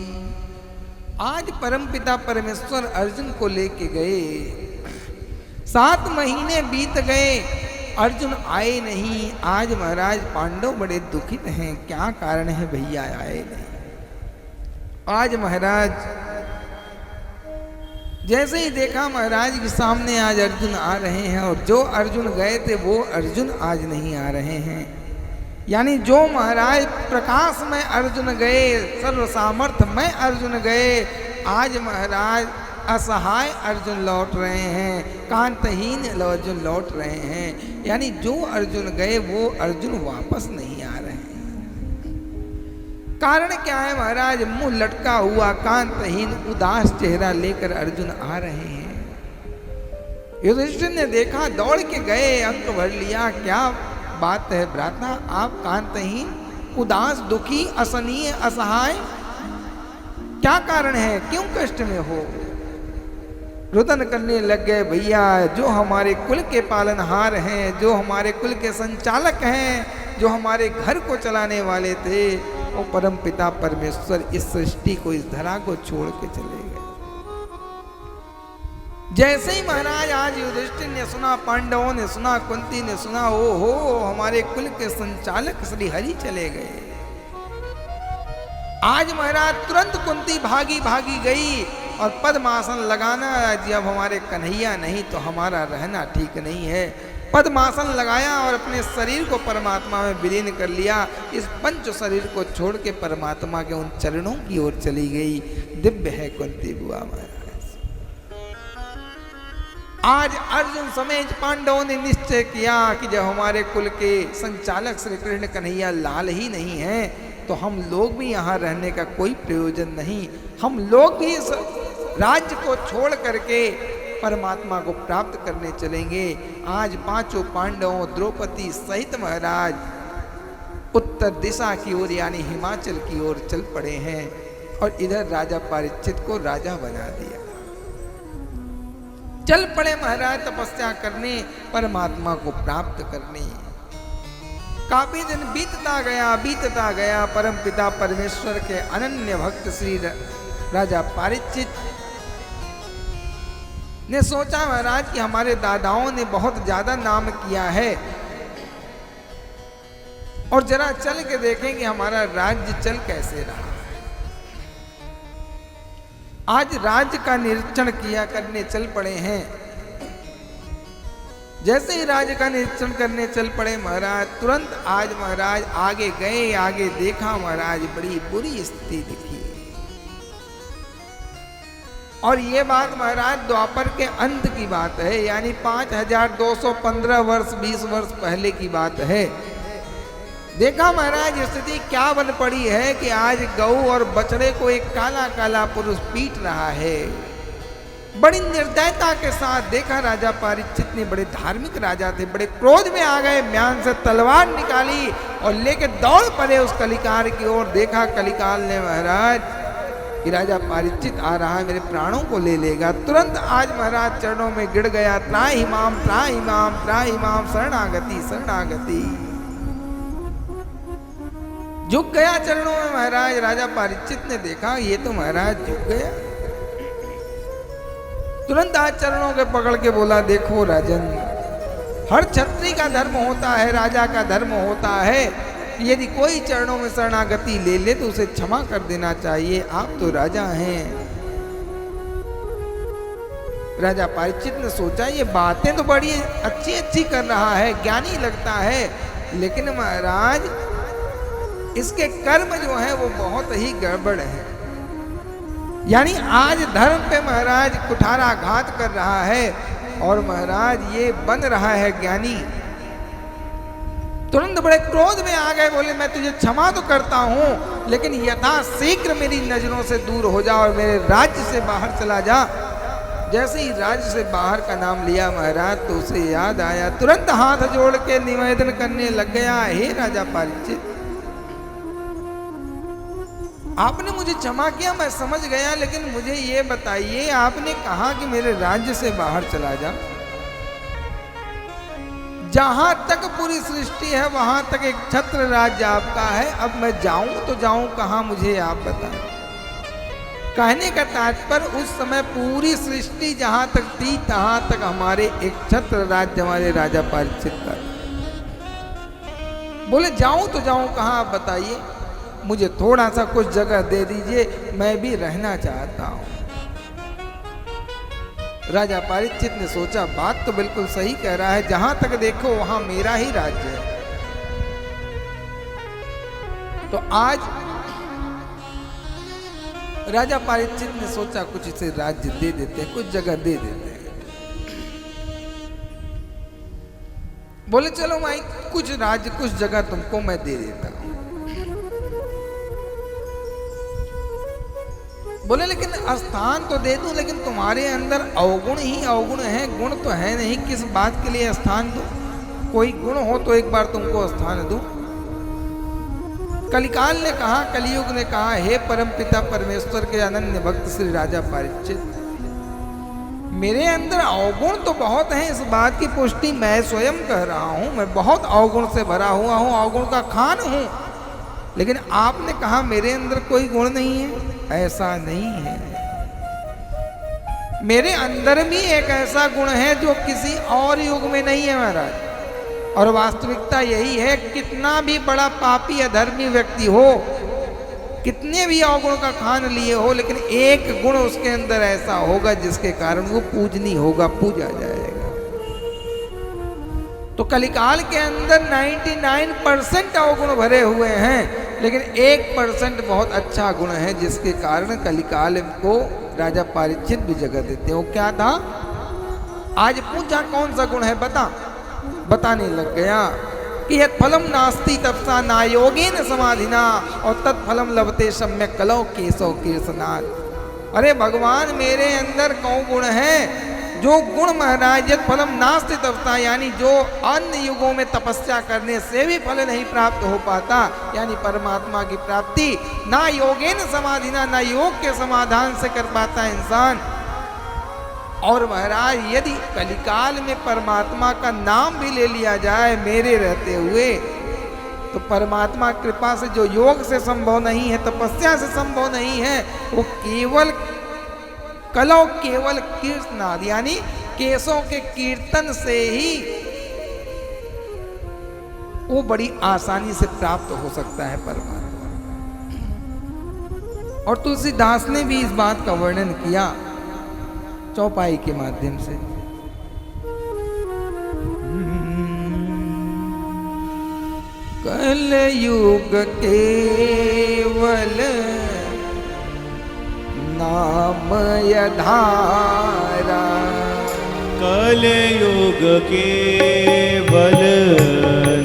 आज परमपिता परमेश्वर अर्जुन को लेके गए, 7 महीने बीत गए, अर्जुन आए नहीं। आज महाराज पांडव बड़े दुखित हैं, क्या कारण है भैया आए नहीं। आज महाराज जैसे ही देखा महाराज के सामने आज अर्जुन आ रहे हैं, और जो अर्जुन गए थे वो अर्जुन आज नहीं आ रहे हैं। यानी जो महाराज प्रकाश में अर्जुन गए, सर्व सामर्थ्य में अर्जुन गए, आज महाराज असहाय अर्जुन लौट रहे हैं, कांतहीन अर्जुन लौट रहे हैं। यानी जो अर्जुन गए वो अर्जुन वापस नहीं आ रहे हैं। कारण क्या है महाराज? मुंह लटका हुआ कांतहीन उदास चेहरा लेकर अर्जुन आ रहे हैं। युधिष्ठिर ने देखा, दौड़ के गए, अंक भर लिया, क्या बात है भ्राता, आप कांतहीन, उदास, दुखी, असनीय, असहाय, क्या कारण है, क्यों कष्ट में हो? रुदन करने लग गए, भैया जो हमारे कुल के पालनहार हैं, जो हमारे कुल के संचालक हैं, जो हमारे घर को चलाने वाले थे, वो परम पिता परमेश्वर इस सृष्टि को, इस धरा को छोड़ के चले गए। जैसे ही महाराज आज युधिष्ठिर ने सुना, पांडवों ने सुना, कुंती ने सुना, ओ हो हमारे कुल के संचालक श्री हरि चले गए। आज महाराज तुरंत कुंती भागी भागी गई और पद्मासन लगाना, जब हमारे कन्हैया नहीं तो हमारा रहना ठीक नहीं है। पद्मासन लगाया और अपने शरीर को परमात्मा में विलीन कर लिया। इस पंच शरीर को छोड़ के परमात्मा के उन चरणों की ओर चली गई। दिव्य है कुंती बुआ महाराज। आज अर्जुन समेत पांडवों ने निश्चय किया कि जब हमारे कुल के संचालक श्री कृष्ण कन्हैया लाल ही नहीं है, तो हम लोग भी यहाँ रहने का कोई प्रयोजन नहीं। हम लोग भी इस राज्य को छोड़ करके परमात्मा को प्राप्त करने चलेंगे। आज पांचों पांडवों, द्रौपदी सहित महाराज उत्तर दिशा की ओर यानी हिमाचल की ओर चल पड़े हैं, और इधर राजा परीक्षित को राजा बना दिया। चल पड़े महाराज तपस्या करने, परमात्मा को प्राप्त करने। काफी दिन बीतता गया। परम पिता परमेश्वर के अनन्य भक्त श्री राजा परीक्षित ने सोचा महाराज कि हमारे दादाओं ने बहुत ज्यादा नाम किया है, और जरा चल के देखेंगे हमारा राज्य चल कैसे रहा। आज राज्य का निरीक्षण किया करने चल पड़े हैं। जैसे ही राज्य का निरीक्षण करने चल पड़े महाराज, तुरंत आज महाराज आगे गए, आगे देखा महाराज बड़ी बुरी स्थिति दिखी। और ये बात महाराज द्वापर के अंत की बात है, यानी 5215 वर्ष 20 वर्ष पहले की बात है। देखा महाराज स्थिति क्या बन पड़ी है कि आज गऊ और बछड़े को एक काला काला पुरुष पीट रहा है। बड़ी निर्दयता के साथ देखा राजा परीक्षित ने, बड़े धार्मिक राजा थे, बड़े क्रोध में आ गए, म्यान से तलवार निकाली और लेके दौड़ पड़े उस कलिकाल की ओर। देखा कलिकाल ने महाराज कि राजा परीक्षित आ रहा है, मेरे प्राणों को ले लेगा। तुरंत आज महाराज चरणों में गिर गया, त्राहि माम त्राहि माम त्राहि माम, शरणागति शरणागति। झुक गया चरणों में महाराज। राजा परीक्षित ने देखा ये तो महाराज झुक गया। तुरंत आज चरणों के पकड़ के बोला, देखो राजन, हर क्षत्रिय का धर्म होता है, राजा का धर्म होता है, यदि कोई चरणों में शरणागति ले ले तो उसे क्षमा कर देना चाहिए। आप तो राजा हैं। राजा परीक्षित ने सोचा ये बातें तो बड़ी अच्छी अच्छी कर रहा है, ज्ञानी लगता है, लेकिन महाराज इसके कर्म जो है वो बहुत ही गड़बड़ है। यानी आज धर्म पे महाराज कुठाराघात कर रहा है और महाराज ये बन रहा है ज्ञानी। तुरंत बड़े क्रोध में आ गए, बोले मैं तुझे क्षमा तो करता हूं, लेकिन यथाशीघ्र मेरी नजरों से दूर हो जा और मेरे राज्य से बाहर चला जा। जैसे ही राज्य से बाहर का नाम लिया महाराज तो उसे याद आया, तुरंत हाथ जोड़ के निवेदन करने लग गया, हे राजा परीक्षित, आपने मुझे क्षमा किया, मैं समझ गया, लेकिन मुझे ये बताइए, आपने कहा कि मेरे राज्य से बाहर चला जा। जहां तक पूरी सृष्टि है वहां तक एक छत्र राज्य आपका है, अब मैं जाऊं तो जाऊं कहां, मुझे आप बताएं। कहने का तात्पर्य उस समय पूरी सृष्टि जहां तक थी तहां तक हमारे एक छत्र राज्य हमारे राजा परीक्षित का। बोले जाऊं तो जाऊं कहां, आप बताइए, मुझे थोड़ा सा कुछ जगह दे दीजिए, मैं भी रहना चाहता हूं। राजा परीक्षित ने सोचा बात तो बिल्कुल सही कह रहा है, जहां तक देखो वहां मेरा ही राज्य है। तो आज राजा परीक्षित ने सोचा कुछ इसे राज्य दे देते हैं, कुछ जगह दे देते हैं। बोले चलो भाई कुछ राज्य कुछ जगह तुमको मैं दे देता हूं। बोले लेकिन स्थान तो दे दूं, लेकिन तुम्हारे अंदर अवगुण ही अवगुण है, गुण तो है नहीं, किस बात के लिए स्थान दूं? कोई गुण हो तो एक बार तुमको स्थान दूं। कलिकाल ने कहा, कलियुग ने कहा, हे परम पिता परमेश्वर के अनन्य भक्त श्री राजा परीक्षित, मेरे अंदर अवगुण तो बहुत हैं, इस बात की पुष्टि मैं स्वयं कह रहा हूं। मैं बहुत अवगुण से भरा हुआ हूं, अवगुण का खान हूं, लेकिन आपने कहा मेरे अंदर कोई गुण नहीं है। ऐसा नहीं है, मेरे अंदर भी एक ऐसा गुण है जो किसी और युग में नहीं है महाराज। और वास्तविकता यही है, कितना भी बड़ा पापी अधर्मी व्यक्ति हो, कितने भी अवगुण का खान लिए हो, लेकिन एक गुण उसके अंदर ऐसा होगा जिसके कारण वो पूजनीय होगा, पूजा जाएगा। तो कलिकाल के अंदर 99% अवगुण भरे हुए हैं, लेकिन 1% बहुत अच्छा गुण है, जिसके कारण कलिकाल को राजा परीक्षित भी जगह देते हैं। वो क्या था? आज पूछा कौन सा गुण है, बताने लग गया कि यत् फलम नास्ति तपसा ना योगेन समाधिना और तत्फलम लभते सम्यक कलौ केशव कीर्तनात्। अरे भगवान, मेरे अंदर कौन गुण है? जो गुण महाराज यत् फलम नास्ति तपसा, यानी जो अन्य युगों में तपस्या करने से भी फल नहीं प्राप्त हो पाता, यानी परमात्मा की प्राप्ति ना योगेन समाधिना, ना योग के समाधान से कर पाता इंसान। और महाराज यदि कलिकाल में परमात्मा का नाम भी ले लिया जाए मेरे रहते हुए, तो परमात्मा कृपा से जो योग से संभव नहीं है, तपस्या से संभव नहीं है, वो केवल कलौ केवल कीर्तनाद, यानी केशों के कीर्तन से ही वो बड़ी आसानी से प्राप्त हो सकता है परमात्मा। और तुलसीदास ने भी इस बात का वर्णन किया चौपाई के माध्यम से। कलयुग केवल नाम यधारा,
कलयुग केवल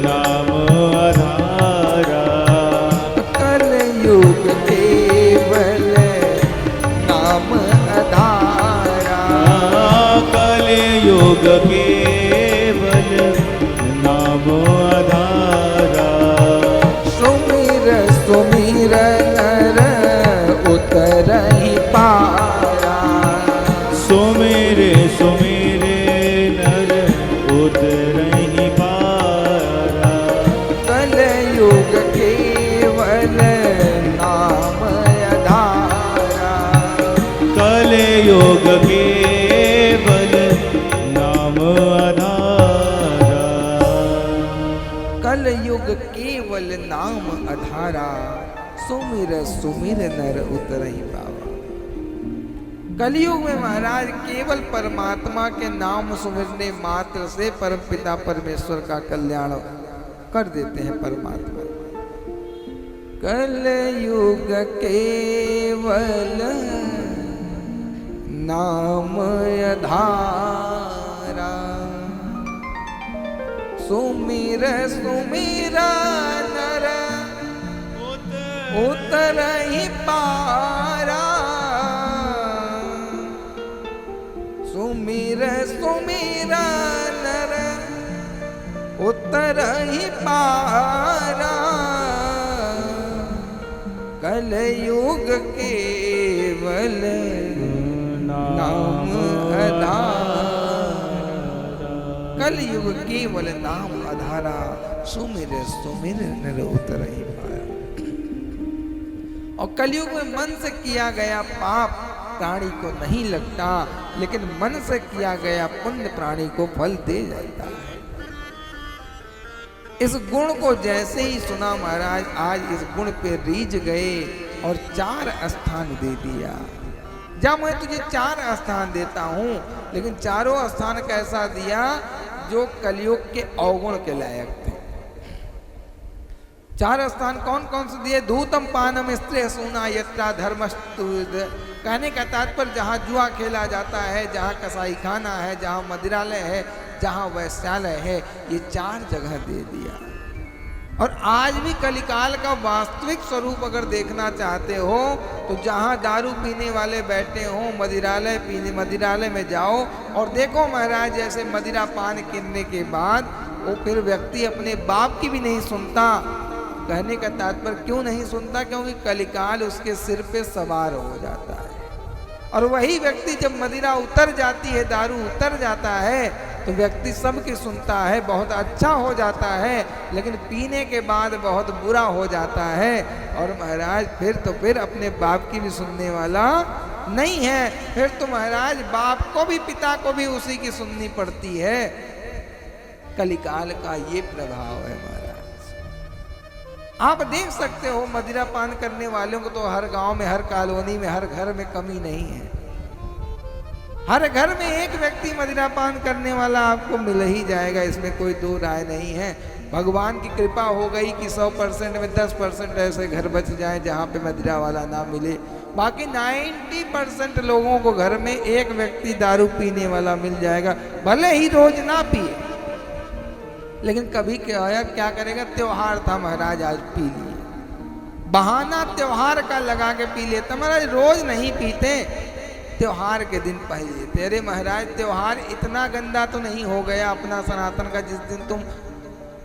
नाम आधारा,
कलयुग केवल नाम आधारा,
नाम आधारा।
सुमिर सुमिर नर उतरहि पारा।
सुमेरे सुमेरे नर उतरहि पारा।
कलयुग केवल नाम आधारा।
कलयुग केवल नाम आधारा।
कलयुग केवल नाम आधारा। सुमिर सुमिर नर उतरहि पावा। कलयुग में महाराज केवल परमात्मा के नाम सुमिरने मात्र से परमपिता परमेश्वर का कल्याण कर देते हैं परमात्मा। कलयुग केवल नाम आधारा। सुमिर सुमिर नर उतरहि पारा। सुमिर सुमिर नर उतरहि पारा। कलयुग केवल नाम आधारा। कलयुग केवल नाम आधारा। सुमिर सुमिर नर उतरहि पारा। और कलयुग में मन से किया गया पाप प्राणी को नहीं लगता, लेकिन मन से किया गया पुण्य प्राणी को फल दे जाता है। इस गुण को जैसे ही सुना महाराज, आज इस गुण पे रीझ गए और 4 स्थान दे दिया। जब मैं तुझे 4 स्थान देता हूं, लेकिन चारों स्थान कैसा दिया? जो कलयुग के अवगुण के लायक थे। 4 स्थान कौन कौन से दिए? धूतम पानम स्त्रीय सूना यत्रा धर्मस्तु। कहने का तात्पर्य जहाँ जुआ खेला जाता है, जहाँ कसाई खाना है, जहाँ मदिरालय है, जहाँ वैश्यालय है, ये 4 जगह दे दिया। और आज भी कलिकाल का वास्तविक स्वरूप अगर देखना चाहते हो तो जहाँ दारू पीने वाले बैठे हो, मदिरालय में जाओ और देखो महाराज, जैसे मदिरा पान गिरने के बाद वो फिर व्यक्ति अपने बाप की भी नहीं सुनता। कहने का तात्पर्य क्यों नहीं सुनता? क्योंकि कलिकाल उसके सिर पे सवार हो जाता है। और वही व्यक्ति जब मदिरा उतर जाती है, दारू उतर जाता है, तो व्यक्ति सबकी सुनता है, बहुत अच्छा हो जाता है, लेकिन पीने के बाद बहुत बुरा हो जाता है। और महाराज फिर अपने बाप की भी सुनने वाला नहीं है। फिर तो महाराज बाप को भी, पिता को भी उसी की सुननी पड़ती है। कलिकाल का ये प्रभाव है महाराज। आप देख सकते हो मदिरा पान करने वालों को तो हर गांव में, हर कॉलोनी में, हर घर में कमी नहीं है। हर घर में एक व्यक्ति मदिरा पान करने वाला आपको मिल ही जाएगा, इसमें कोई दो राय नहीं है। भगवान की कृपा हो गई कि 100% में 10% ऐसे घर बच जाएं जहाँ पे मदिरा वाला ना मिले। बाकी 90% लोगों को घर में एक व्यक्ति दारू पीने वाला मिल जाएगा, भले ही रोज ना पिए, लेकिन कभी क्या करेगा? त्योहार था महाराज, आज पी लिए, बहाना त्योहार का लगा के पी लेते। महाराज रोज नहीं पीते, त्योहार के दिन पी लेते। अरे महाराज त्योहार इतना गंदा तो नहीं हो गया अपना सनातन का, जिस दिन तुम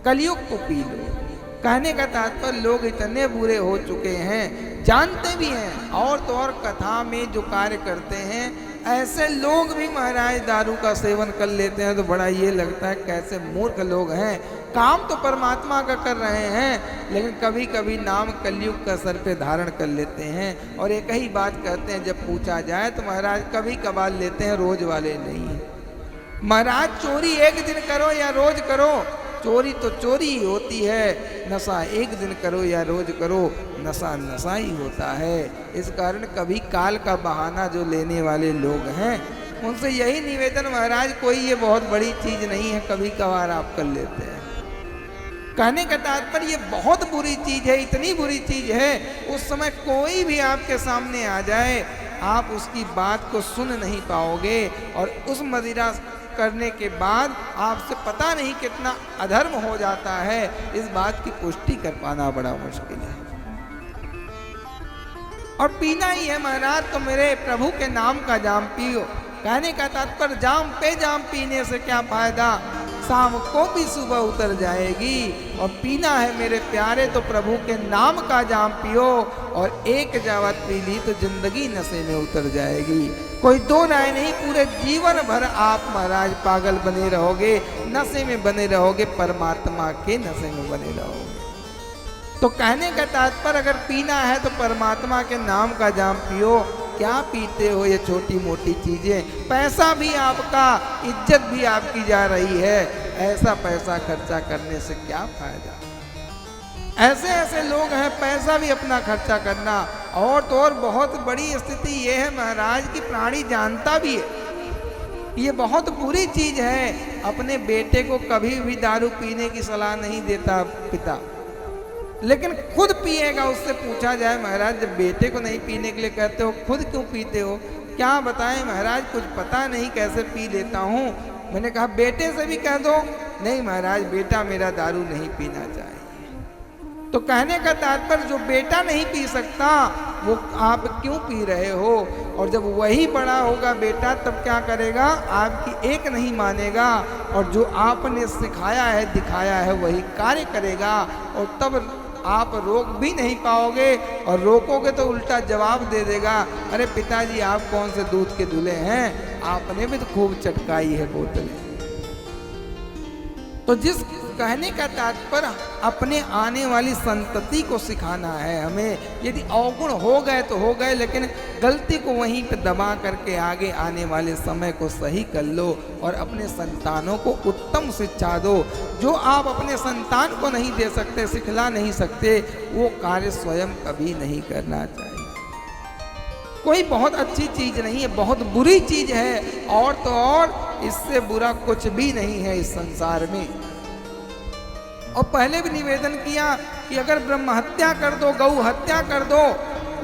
कलयुग को पी लो। कहने का तात्पर्य लोग इतने बुरे हो चुके हैं, जानते भी हैं, और तो और कथा में जो कार्य करते हैं ऐसे लोग भी महाराज दारू का सेवन कर लेते हैं। तो बड़ा ये लगता है कैसे मूर्ख लोग हैं। काम तो परमात्मा का कर रहे हैं, लेकिन कभी कभी नाम कलयुग का सर पे धारण कर लेते हैं। और एक ही बात कहते हैं, जब पूछा जाए तो महाराज कभी कभार लेते हैं, रोज वाले नहीं। महाराज चोरी एक दिन करो या रोज करो, चोरी तो चोरी ही होती है। नशा एक दिन करो या रोज करो, नशा नशा ही होता है। इस कारण कभी काल का बहाना जो लेने वाले लोग हैं, उनसे यही निवेदन महाराज, कोई ये बहुत बड़ी चीज नहीं है, कभी कभार आप कर लेते हैं। कहने का तात्पर्य ये बहुत बुरी चीज है, इतनी बुरी चीज है, उस समय कोई भी आपके सामने आ जाए, आप उसकी बात को सुन नहीं पाओगे। और उस मदिरा करने के बाद आपसे पता नहीं कितना अधर्म हो जाता है, इस बात की पुष्टि कर पाना बड़ा मुश्किल है। और पीना ही है महाराज तो मेरे प्रभु के नाम का जाम पियो। कहने का तात्पर्य जाम पे जाम पीने से क्या फायदा, शाम को भी सुबह उतर जाएगी। और पीना है मेरे प्यारे तो प्रभु के नाम का जाम पियो, और एक जावत पी ली तो जिंदगी नशे में उतर जाएगी। कोई दो राय नहीं, पूरे जीवन भर आप महाराज पागल बने रहोगे, नशे में बने रहोगे, परमात्मा के नशे में बने रहोगे। तो कहने का तात्पर्य, अगर पीना है तो परमात्मा के नाम का जाम पियो। क्या पीते हो ये छोटी मोटी चीजें? पैसा भी आपका, इज्जत भी आपकी जा रही है, ऐसा पैसा खर्चा करने से क्या फायदा? ऐसे ऐसे लोग हैं, पैसा भी अपना खर्चा करना। और तो और बहुत बड़ी स्थिति ये है महाराज की प्राणी जानता भी है, ये बहुत बुरी चीज है। अपने बेटे को कभी भी दारू पीने की सलाह नहीं देता पिता, लेकिन खुद पिएगा। उससे पूछा जाए, महाराज जब बेटे को नहीं पीने के लिए कहते हो, खुद क्यों पीते हो? क्या बताएं महाराज, कुछ पता नहीं कैसे पी लेता हूँ। मैंने कहा बेटे से भी कह दो, नहीं महाराज बेटा मेरा दारू नहीं पीना चाहिए। तो कहने का तात्पर्य, जो बेटा नहीं पी सकता वो आप क्यों पी रहे हो? और जब वही बड़ा होगा बेटा, तब क्या करेगा? आपकी एक नहीं मानेगा, और जो आपने सिखाया है दिखाया है वही कार्य करेगा। और तब आप रोक भी नहीं पाओगे, और रोकोगे तो उल्टा जवाब दे देगा, अरे पिताजी आप कौन से दूध के दूल्हे हैं, आपने भी तो खूब चटकाई है बोतलें। तो जिस कहने का तात्पर्य, अपने आने वाली संतति को सिखाना है हमें। यदि अवगुण हो गए तो हो गए, लेकिन गलती को वहीं पे दबा करके आगे आने वाले समय को सही कर लो, और अपने संतानों को उत्तम शिक्षा दो। जो आप अपने संतान को नहीं दे सकते, सिखला नहीं सकते, वो कार्य स्वयं कभी नहीं करना चाहिए। कोई बहुत अच्छी चीज नहीं है, बहुत बुरी चीज है, और तो और इससे बुरा कुछ भी नहीं है इस संसार में। और पहले भी निवेदन किया कि अगर ब्रह्म हत्या कर दो, गौ हत्या कर दो,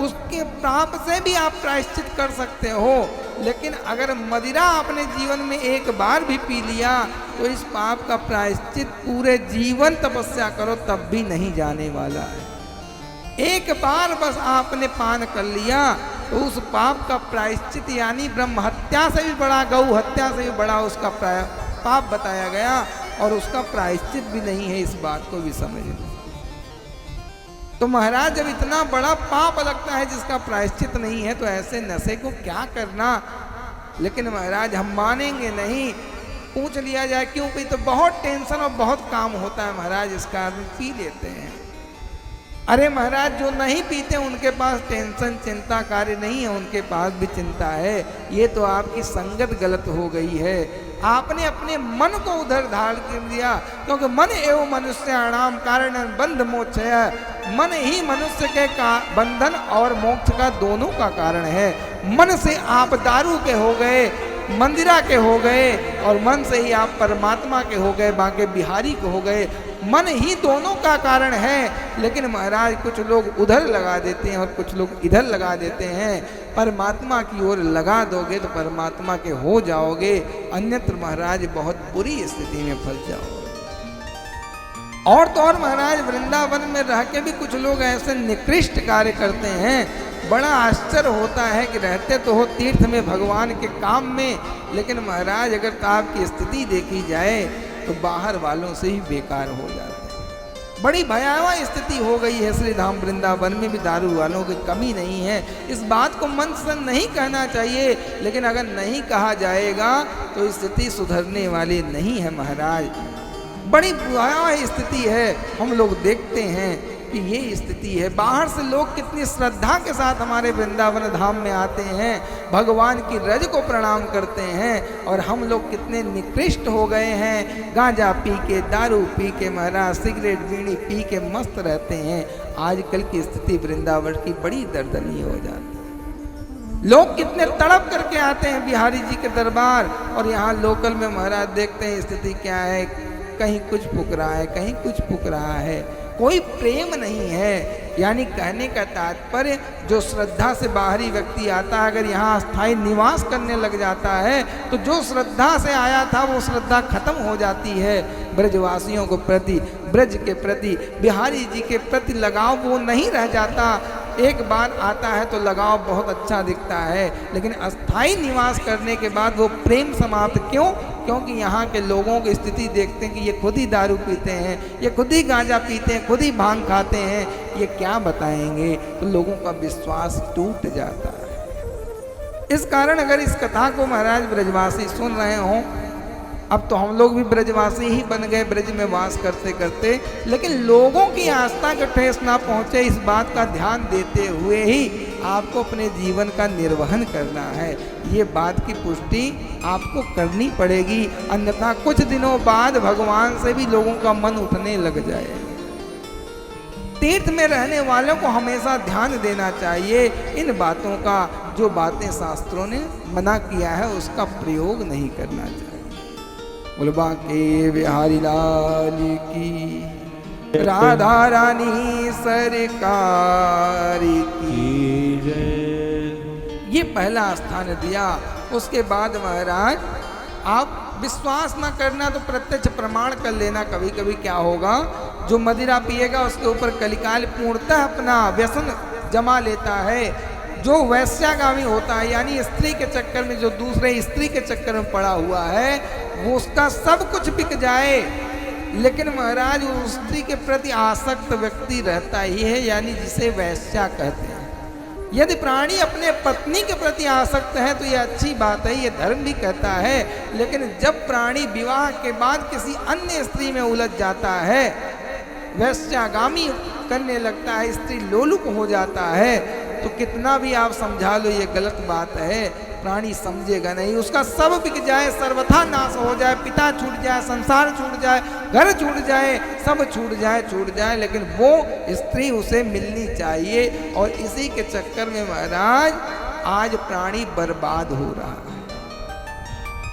उसके पाप से भी आप प्रायश्चित कर सकते हो। लेकिन अगर मदिरा आपने जीवन में एक बार भी पी लिया, तो इस पाप का प्रायश्चित पूरे जीवन तपस्या करो तब भी नहीं जाने वाला है। एक बार बस आपने पान कर लिया तो उस पाप का प्रायश्चित, यानी ब्रह्म हत्या से भी बड़ा, गौ हत्या से भी बड़ा उसका पाप बताया गया, और उसका प्रायश्चित भी नहीं है। इस बात को भी समझ लो। तो महाराज जब इतना बड़ा पाप लगता है जिसका प्रायश्चित नहीं है, तो ऐसे नशे को क्या करना? लेकिन महाराज हम मानेंगे नहीं। पूछ लिया जाए क्यों पी, तो बहुत टेंशन और बहुत काम होता है महाराज, इसका आदमी पी लेते हैं। अरे महाराज जो नहीं पीते उनके पास टेंशन चिंता कार्य नहीं है, उनके पास भी चिंता है। ये तो आपकी संगत गलत हो गई है। आपने अपने मन को उधर धार कर दिया, क्योंकि मन एवं मनुष्याणाम कारण बंध मोक्ष है। मन ही मनुष्य के बंधन और मोक्ष का दोनों का कारण है। मन से आप दारू के हो गए, मंदिरा के हो गए, और मन से ही आप परमात्मा के हो गए, बांके बिहारी के हो गए। मन ही दोनों का कारण है। लेकिन महाराज कुछ लोग उधर लगा देते हैं और कुछ लोग इधर लगा देते हैं। परमात्मा की ओर लगा दोगे तो परमात्मा के हो जाओगे, अन्यत्र महाराज बहुत बुरी स्थिति में फंस जाओगे। और तो और महाराज वृंदावन में रह के भी कुछ लोग ऐसे निकृष्ट कार्य करते हैं। बड़ा आश्चर्य होता है कि रहते तो हो तीर्थ में भगवान के काम में, लेकिन महाराज अगर तो आपकी स्थिति देखी जाए तो बाहर वालों से ही बेकार हो जाते हैं। बड़ी भयावह स्थिति हो गई है श्री धाम वृंदावन में भी। दारू वालों की कमी नहीं है। इस बात को मन से नहीं कहना चाहिए, लेकिन अगर नहीं कहा जाएगा तो स्थिति सुधरने वाली नहीं है महाराज। बड़ी भयावह स्थिति है। हम लोग देखते हैं कि ये स्थिति है। बाहर से लोग कितनी श्रद्धा के साथ हमारे वृंदावन धाम में आते हैं, भगवान की रज को प्रणाम करते हैं, और हम लोग कितने निकृष्ट हो गए हैं। गांजा पी के, दारू पी के महाराज, सिगरेट बीड़ी पी के मस्त रहते हैं। आजकल की स्थिति वृंदावन की बड़ी दर्दनीय हो जाती है। लोग कितने तड़प करके आते हैं बिहारी जी के दरबार, और यहाँ लोकल में महाराज देखते हैं स्थिति क्या है। कहीं कुछ फूक रहा है, कहीं कुछ फूक रहा है, कोई प्रेम नहीं है। यानी कहने का तात्पर्य, जो श्रद्धा से बाहरी व्यक्ति आता है, अगर यहाँ स्थायी निवास करने लग जाता है तो जो श्रद्धा से आया था वो श्रद्धा खत्म हो जाती है। ब्रजवासियों को प्रति, ब्रज के प्रति, बिहारी जी के प्रति लगाव वो नहीं रह जाता। एक बार आता है तो लगाव बहुत अच्छा दिखता है, लेकिन अस्थाई निवास करने के बाद वो प्रेम समाप्त। क्यों? क्योंकि यहाँ के लोगों की स्थिति देखते हैं कि ये खुद ही दारू पीते हैं, ये खुद ही गांजा पीते हैं, खुद ही भांग खाते हैं, ये क्या बताएंगे? तो लोगों का विश्वास टूट जाता है। इस कारण अगर इस कथा को महाराज ब्रजवासी सुन रहे हों, अब तो हम लोग भी ब्रजवासी ही बन गए ब्रज में वास करते करते, लेकिन लोगों की आस्था के ठेस ना पहुंचे इस बात का ध्यान देते हुए ही आपको अपने जीवन का निर्वहन करना है। ये बात की पुष्टि आपको करनी पड़ेगी, अन्यथा कुछ दिनों बाद भगवान से भी लोगों का मन उठने लग जाएगा। तीर्थ में रहने वालों को हमेशा ध्यान देना चाहिए इन बातों का, जो बातें शास्त्रों ने मना किया है उसका प्रयोग नहीं करना चाहिए। बोलो बांके बिहारी लाल की, राधा रानी सरकार की जय। ये पहला स्थान दिया। उसके बाद महाराज आप विश्वास ना करना तो प्रत्यक्ष प्रमाण कर लेना। कभी कभी क्या होगा, जो मदिरा पिएगा उसके ऊपर कलिकाल पूर्णतः अपना व्यसन जमा लेता है। जो वैश्यागामी होता है, यानी स्त्री के चक्कर में, जो दूसरे स्त्री के चक्कर में पड़ा हुआ है, वो उसका सब कुछ बिक जाए, लेकिन महाराज उस स्त्री के प्रति आसक्त व्यक्ति रहता ही है, यानी जिसे वैश्या कहते हैं। यदि प्राणी अपने पत्नी के प्रति आसक्त है तो ये अच्छी बात है, ये धर्म भी कहता है, लेकिन जब प्राणी विवाह के बाद किसी अन्य स्त्री में उलझ जाता है, वैश्यागामी करने लगता है, स्त्री लोलुप हो जाता है, तो कितना भी आप समझा लो ये गलत बात है, प्राणी समझेगा नहीं। उसका सब बिक जाए, सर्वथा नाश हो जाए, पिता छूट जाए, संसार छूट जाए, घर छूट जाए, सब छूट जाए, लेकिन वो स्त्री उसे मिलनी चाहिए। और इसी के चक्कर में महाराज आज प्राणी बर्बाद हो रहा है।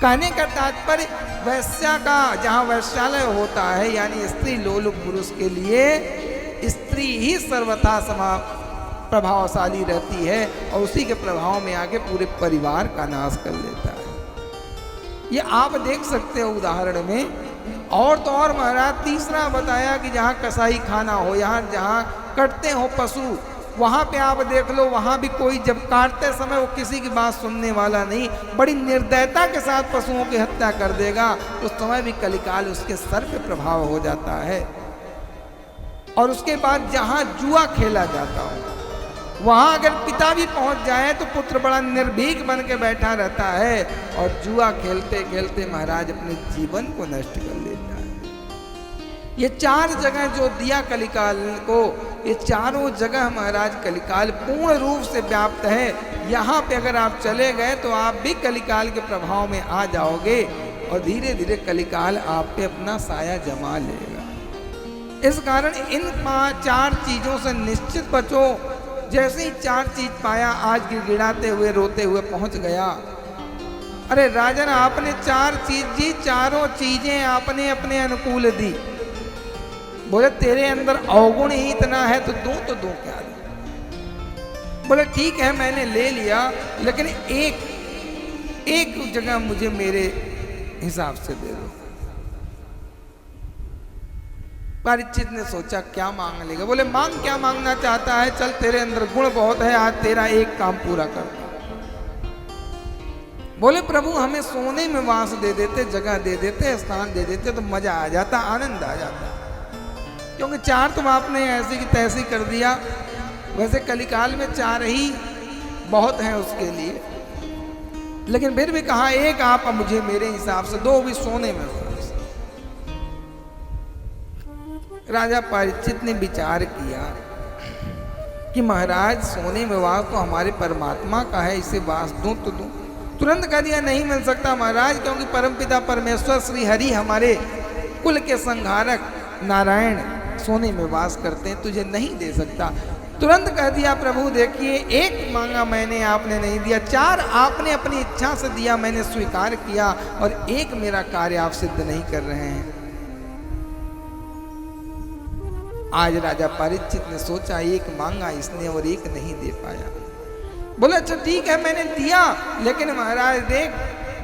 कहने का तात्पर्य, वैश्या का जहाँ वैश्यालय होता है, यानी स्त्री लोलुप पुरुष के लिए स्त्री ही सर्वथा प्रभावशाली रहती है, और उसी के प्रभाव में आके पूरे परिवार का नाश कर लेता है। ये आप देख सकते हो उदाहरण में। और तो और महाराज तीसरा बताया कि जहाँ कसाई खाना हो, यहाँ जहाँ कटते हो पशु, वहाँ पे आप देख लो, वहाँ भी कोई जब काटते समय वो किसी की बात सुनने वाला नहीं, बड़ी निर्दयता के साथ पशुओं की हत्या कर देगा। उस समय भी कलिकाल उसके सर पे प्रभाव हो जाता है। और उसके बाद जहाँ जुआ खेला जाता हो, वहाँ अगर पिता भी पहुँच जाए तो पुत्र बड़ा निर्भीक बन के बैठा रहता है, और जुआ खेलते खेलते महाराज अपने जीवन को नष्ट कर लेता है। ये चार जगह जो दिया कलिकाल को, ये चारों जगह महाराज कलिकाल पूर्ण रूप से व्याप्त है। यहाँ पे अगर आप चले गए तो आप भी कलिकाल के प्रभाव में आ जाओगे, और धीरे धीरे कलिकाल आप पे अपना साया जमा लेगा। इस कारण इन चार चीज़ों से निश्चित बचो। जैसे ही चार चीज पाया, आज गिड़गिड़ाते हुए रोते हुए पहुंच गया। अरे राजन, आपने चार चीज दी, चारों चीजें आपने अपने अनुकूल दी। बोले तेरे अंदर अवगुण ही इतना है तो दूं क्या दूं? बोले ठीक है मैंने ले लिया, लेकिन एक जगह मुझे मेरे हिसाब से दे दो। परीक्षित ने सोचा क्या मांग लेगा। बोले मांग, क्या मांगना चाहता है? चल तेरे अंदर गुण बहुत है, आज तेरा एक काम पूरा कर। बोले प्रभु हमें सोने में वास दे देते, जगह दे देते, स्थान दे देते तो मजा आ जाता, आनंद आ जाता। क्योंकि चार तुम आपने ऐसी की तैसी कर दिया। वैसे कलिकाल में चार ही बहुत हैं उसके लिए, लेकिन फिर भी कहा एक आप मुझे मेरे हिसाब से दो, भी सोने में। राजा परीक्षित ने विचार किया कि महाराज सोने में वास तो हमारे परमात्मा का है, इसे वास दूं तो दूं। तुरंत कह दिया नहीं मिल सकता महाराज, क्योंकि परमपिता परमेश्वर श्री हरि हमारे कुल के संहारक नारायण सोने में वास करते हैं, तुझे नहीं दे सकता। तुरंत कह दिया प्रभु देखिए, एक मांगा मैंने, आपने नहीं दिया। चार आपने अपनी इच्छा से दिया, मैंने स्वीकार किया, और एक मेरा कार्य आप सिद्ध नहीं कर रहे हैं। आज राजा परीक्षित ने सोचा एक मांगा इसने और एक नहीं दे पाया। बोले अच्छा ठीक है मैंने दिया, लेकिन महाराज देख,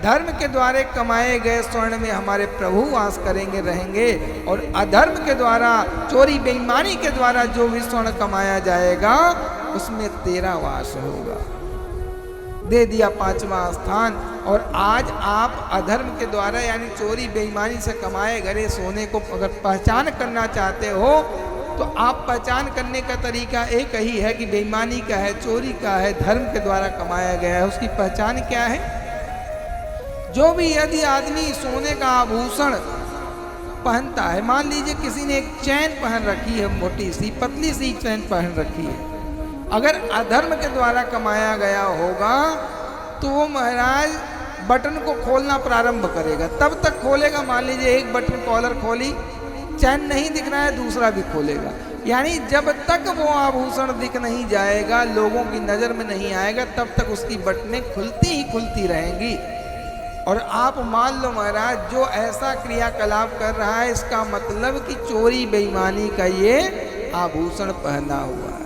धर्म के द्वारा कमाए गए स्वर्ण में हमारे प्रभु वास करेंगे, रहेंगे, और अधर्म के द्वारा, चोरी बेईमानी के द्वारा जो भी स्वर्ण कमाया जाएगा उसमें तेरा वास होगा। दे दिया 5वां स्थान। और आज आप अधर्म के द्वारा यानी चोरी बेईमानी से कमाए गए सोने को अगर पहचान करना चाहते हो तो आप पहचान करने का तरीका एक ही है कि बेईमानी का है, चोरी का है, धर्म के द्वारा कमाया गया है। उसकी पहचान क्या है? जो भी यदि आदमी सोने का आभूषण पहनता है, मान लीजिए किसी ने एक चैन पहन रखी है, मोटी सी पतली सी चैन पहन रखी है, अगर अधर्म के द्वारा कमाया गया होगा तो वो महाराज बटन को खोलना प्रारंभ करेगा। तब तक खोलेगा, मान लीजिए एक बटन कॉलर खोली, चैन नहीं दिख रहा है, दूसरा भी खोलेगा। यानी जब तक वो आभूषण दिख नहीं जाएगा, लोगों की नज़र में नहीं आएगा, तब तक उसकी बटनें खुलती ही खुलती रहेंगी। और आप मान लो महाराज, जो ऐसा क्रियाकलाप कर रहा है, इसका मतलब कि चोरी बेईमानी का ये आभूषण पहना हुआ है।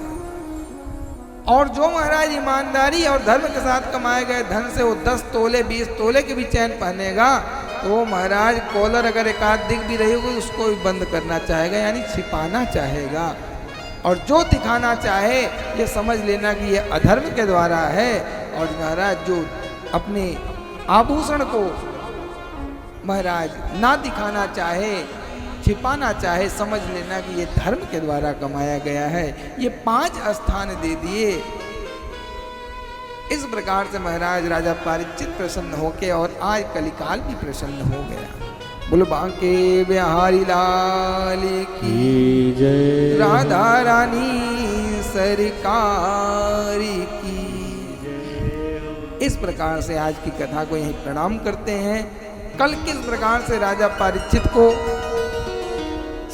और जो महाराज ईमानदारी और धर्म के साथ कमाए गए धन से वो 10 तोले 20 तोले की भी चैन पहनेगा, तो वो महाराज कॉलर अगर एक आध दिख भी रही होगी उसको भी बंद करना चाहेगा, यानी छिपाना चाहेगा। और जो दिखाना चाहे ये समझ लेना कि ये अधर्म के द्वारा है। और महाराज जो अपने आभूषण को महाराज ना दिखाना चाहे, छिपाना चाहे, समझ लेना कि ये धर्म के द्वारा कमाया गया है। ये 5 स्थान दे दिए। इस प्रकार से महाराज राजा पारीक्षित प्रसन्न होके और आज कलिकाल भी प्रसन्न हो गया। बोलो बांके बिहारी लाल की
जय,
राधा रानी सरकार की। इस प्रकार से आज की कथा को यहीं प्रणाम करते हैं। कल किस प्रकार से राजा पारीक्षित को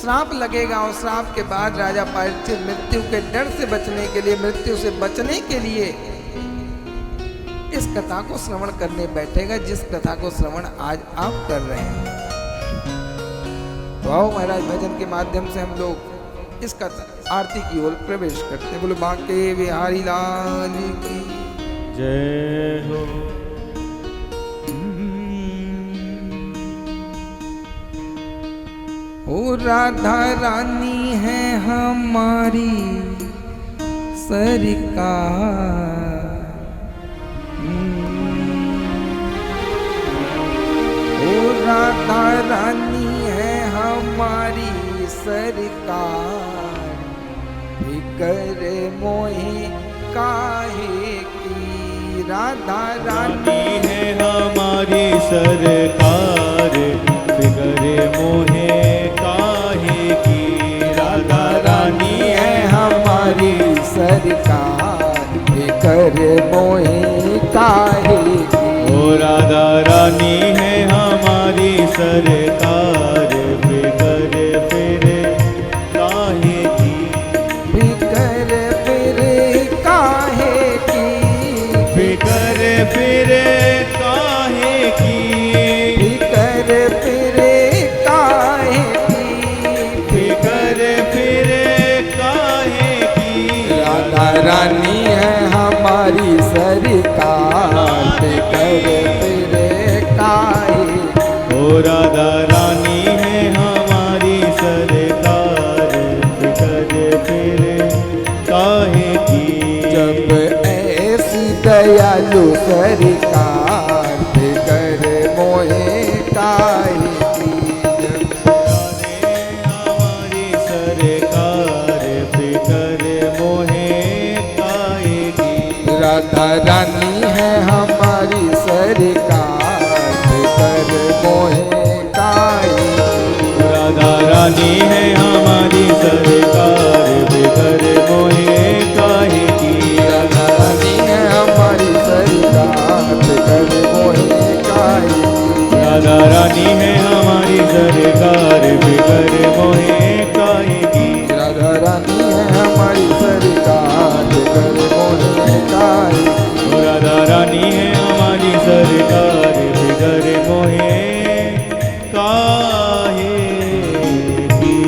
श्राप लगेगा और श्राप के बाद राजा पारीक्षित मृत्यु के डर से बचने के लिए, मृत्यु से बचने के लिए इस कथा को श्रवण करने बैठेगा, जिस कथा को श्रवण आज आप कर रहे हैं। तो आओ महाराज भजन के माध्यम से हम लोग इस कथा आरती की ओर प्रवेश करते हैं। बोलो बांके बिहारी लाल की
जय हो।
ओ राधा रानी है हमारी सरकार, ओ राधा रानी है हमारी सरकार, फिकर मोहे काहे की। राधा रानी
है हमारी सरकार, फिकर मोहे काहे की। राधा रानी
है हमारी सरकार, फिकर मोहे काहे की।
ओ राधा रानी है हमारी सरकार, फिकर फिर काहे की।
फिकर फिर काहे की।
फिकर फिर काहे की।
फिकर फिर काहे की।
फिकर फिर काहे की।
राधा रानी है हमारी सरकार, फिकर फिर काहे।
ओ राधा रानी है हमारी सरकार, फिकर फिर काहे की।
जब ऐसी दयालु सरकार, फिकर मोहे काहे की।
हमारी सरकार, फिकर मोहे काहे की।
राधा रानी है हमारी सरकार, फिकर मोहे काहे की।
राधा रानी है हमारी सरकार, फिकर मोहे काहे की।
राधा रानी है हमारी सरकार, फिकर मोहे काहे की।
राधा रानी है हमारी सरकार, फिकर मोहे काहे की।
राधा रानी है हमारी सरकार, फिकर मोहे काहे की।
राधा रानी है हमारी सरकार, फिकर मोहे काहे की।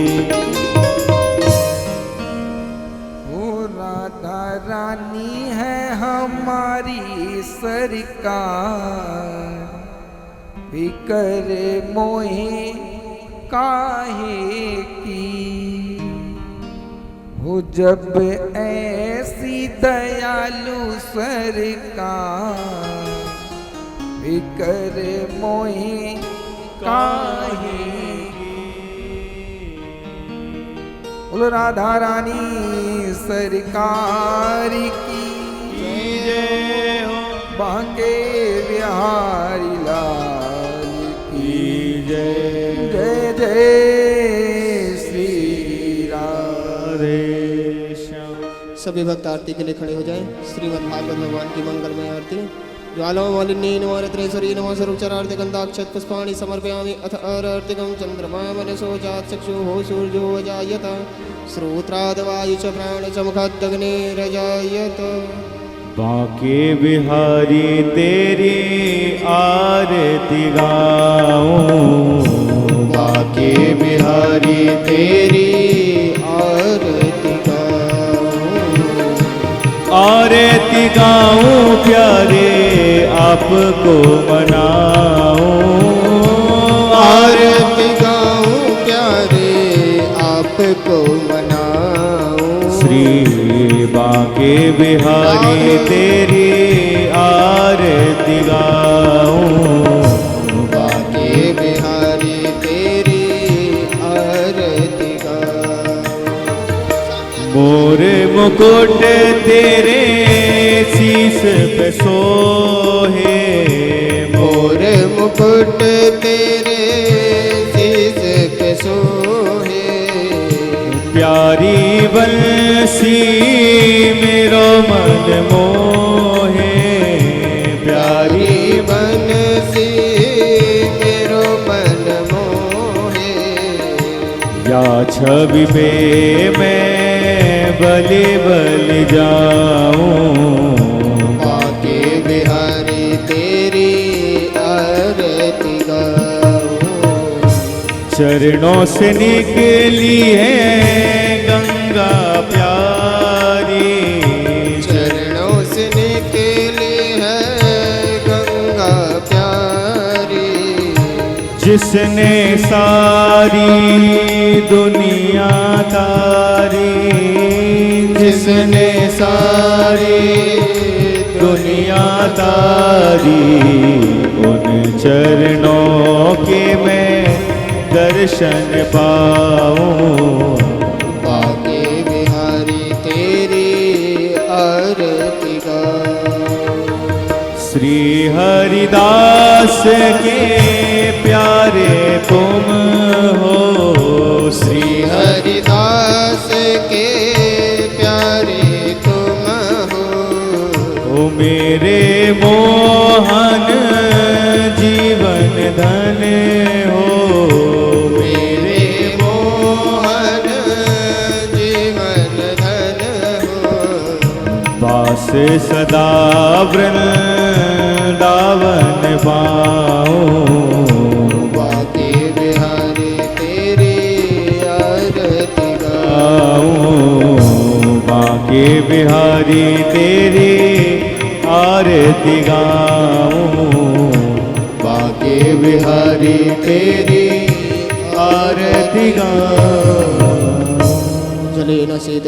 ओ राधा रानी है हमारी सरकार, फिकर मोहे काहे की। हो जब ऐसी दयालु सरकार फिकर मोहि काहे। बोलो राधा रानी सरकार की
जय हो।
बांके बिहारी लाल की
जय
जय जय श्री राम।
सभी भक्त आरती के लिए खड़े हो जाएं। श्रीमद् भागवत भगवान की मंगलमय आरती। ज्वालाओं मालिनी नमोरत्रेश्वरी नमो स्वरूपचरार्थ गंधाक्षत पुष्पाणि समर्पयामि अथ अरर्तिकं चंद्रमा मनसो जात चक्षुः सूर्यो अजायत श्रोत्रादवायु च प्राण च मुखादग्निरजायत।
बांके बिहारी तेरी आरती गाऊं। बांके बिहारी तेरी आरती आरती गाऊं प्यारे आपको मनाऊं।
आरती गाऊं प्यारे आपको मनाऊं।
श्री बांके बिहारी तेरी आरती गाऊं।
बांके बिहारी तेरी आरती गाऊं।
मोर मुकुट तेरे शीस पे सोहे।
मोर मुकुट तेरे शीस पे सोहे।
प्यारी बंसी मेरो मन मोहे। प्यारी
प्यारी बंसी मेरो मन मोहे।
या छवि पे मैं बलि बलि जाऊं।
बांके बिहारी तेरी आरती गाऊं।
चरणों से निकली है गंगा प्यारी।
चरणों से निकली है गंगा प्यारी।
जिसने सारी दुनिया तारी। जिसने सारी दुनिया तारी। उन चरणों के मैं दर्शन पाऊं।
बांके बिहारी तेरी आरती गाऊं।
श्री हरिदास के प्यारे तुम हो। श्री
हरिदास के प्यारे तुम हो।
ओ मेरे मोहन जीवन धन हो।
मेरे मोहन जीवन धन हो।
वास सदा वृंदावन पाऊं।
बांके बिहारी तेरी आरती गाऊं।
बांके बिहारी तेरी आरती गाऊं। बांके बिहारी तेरी आरती गाऊं।
जलेन से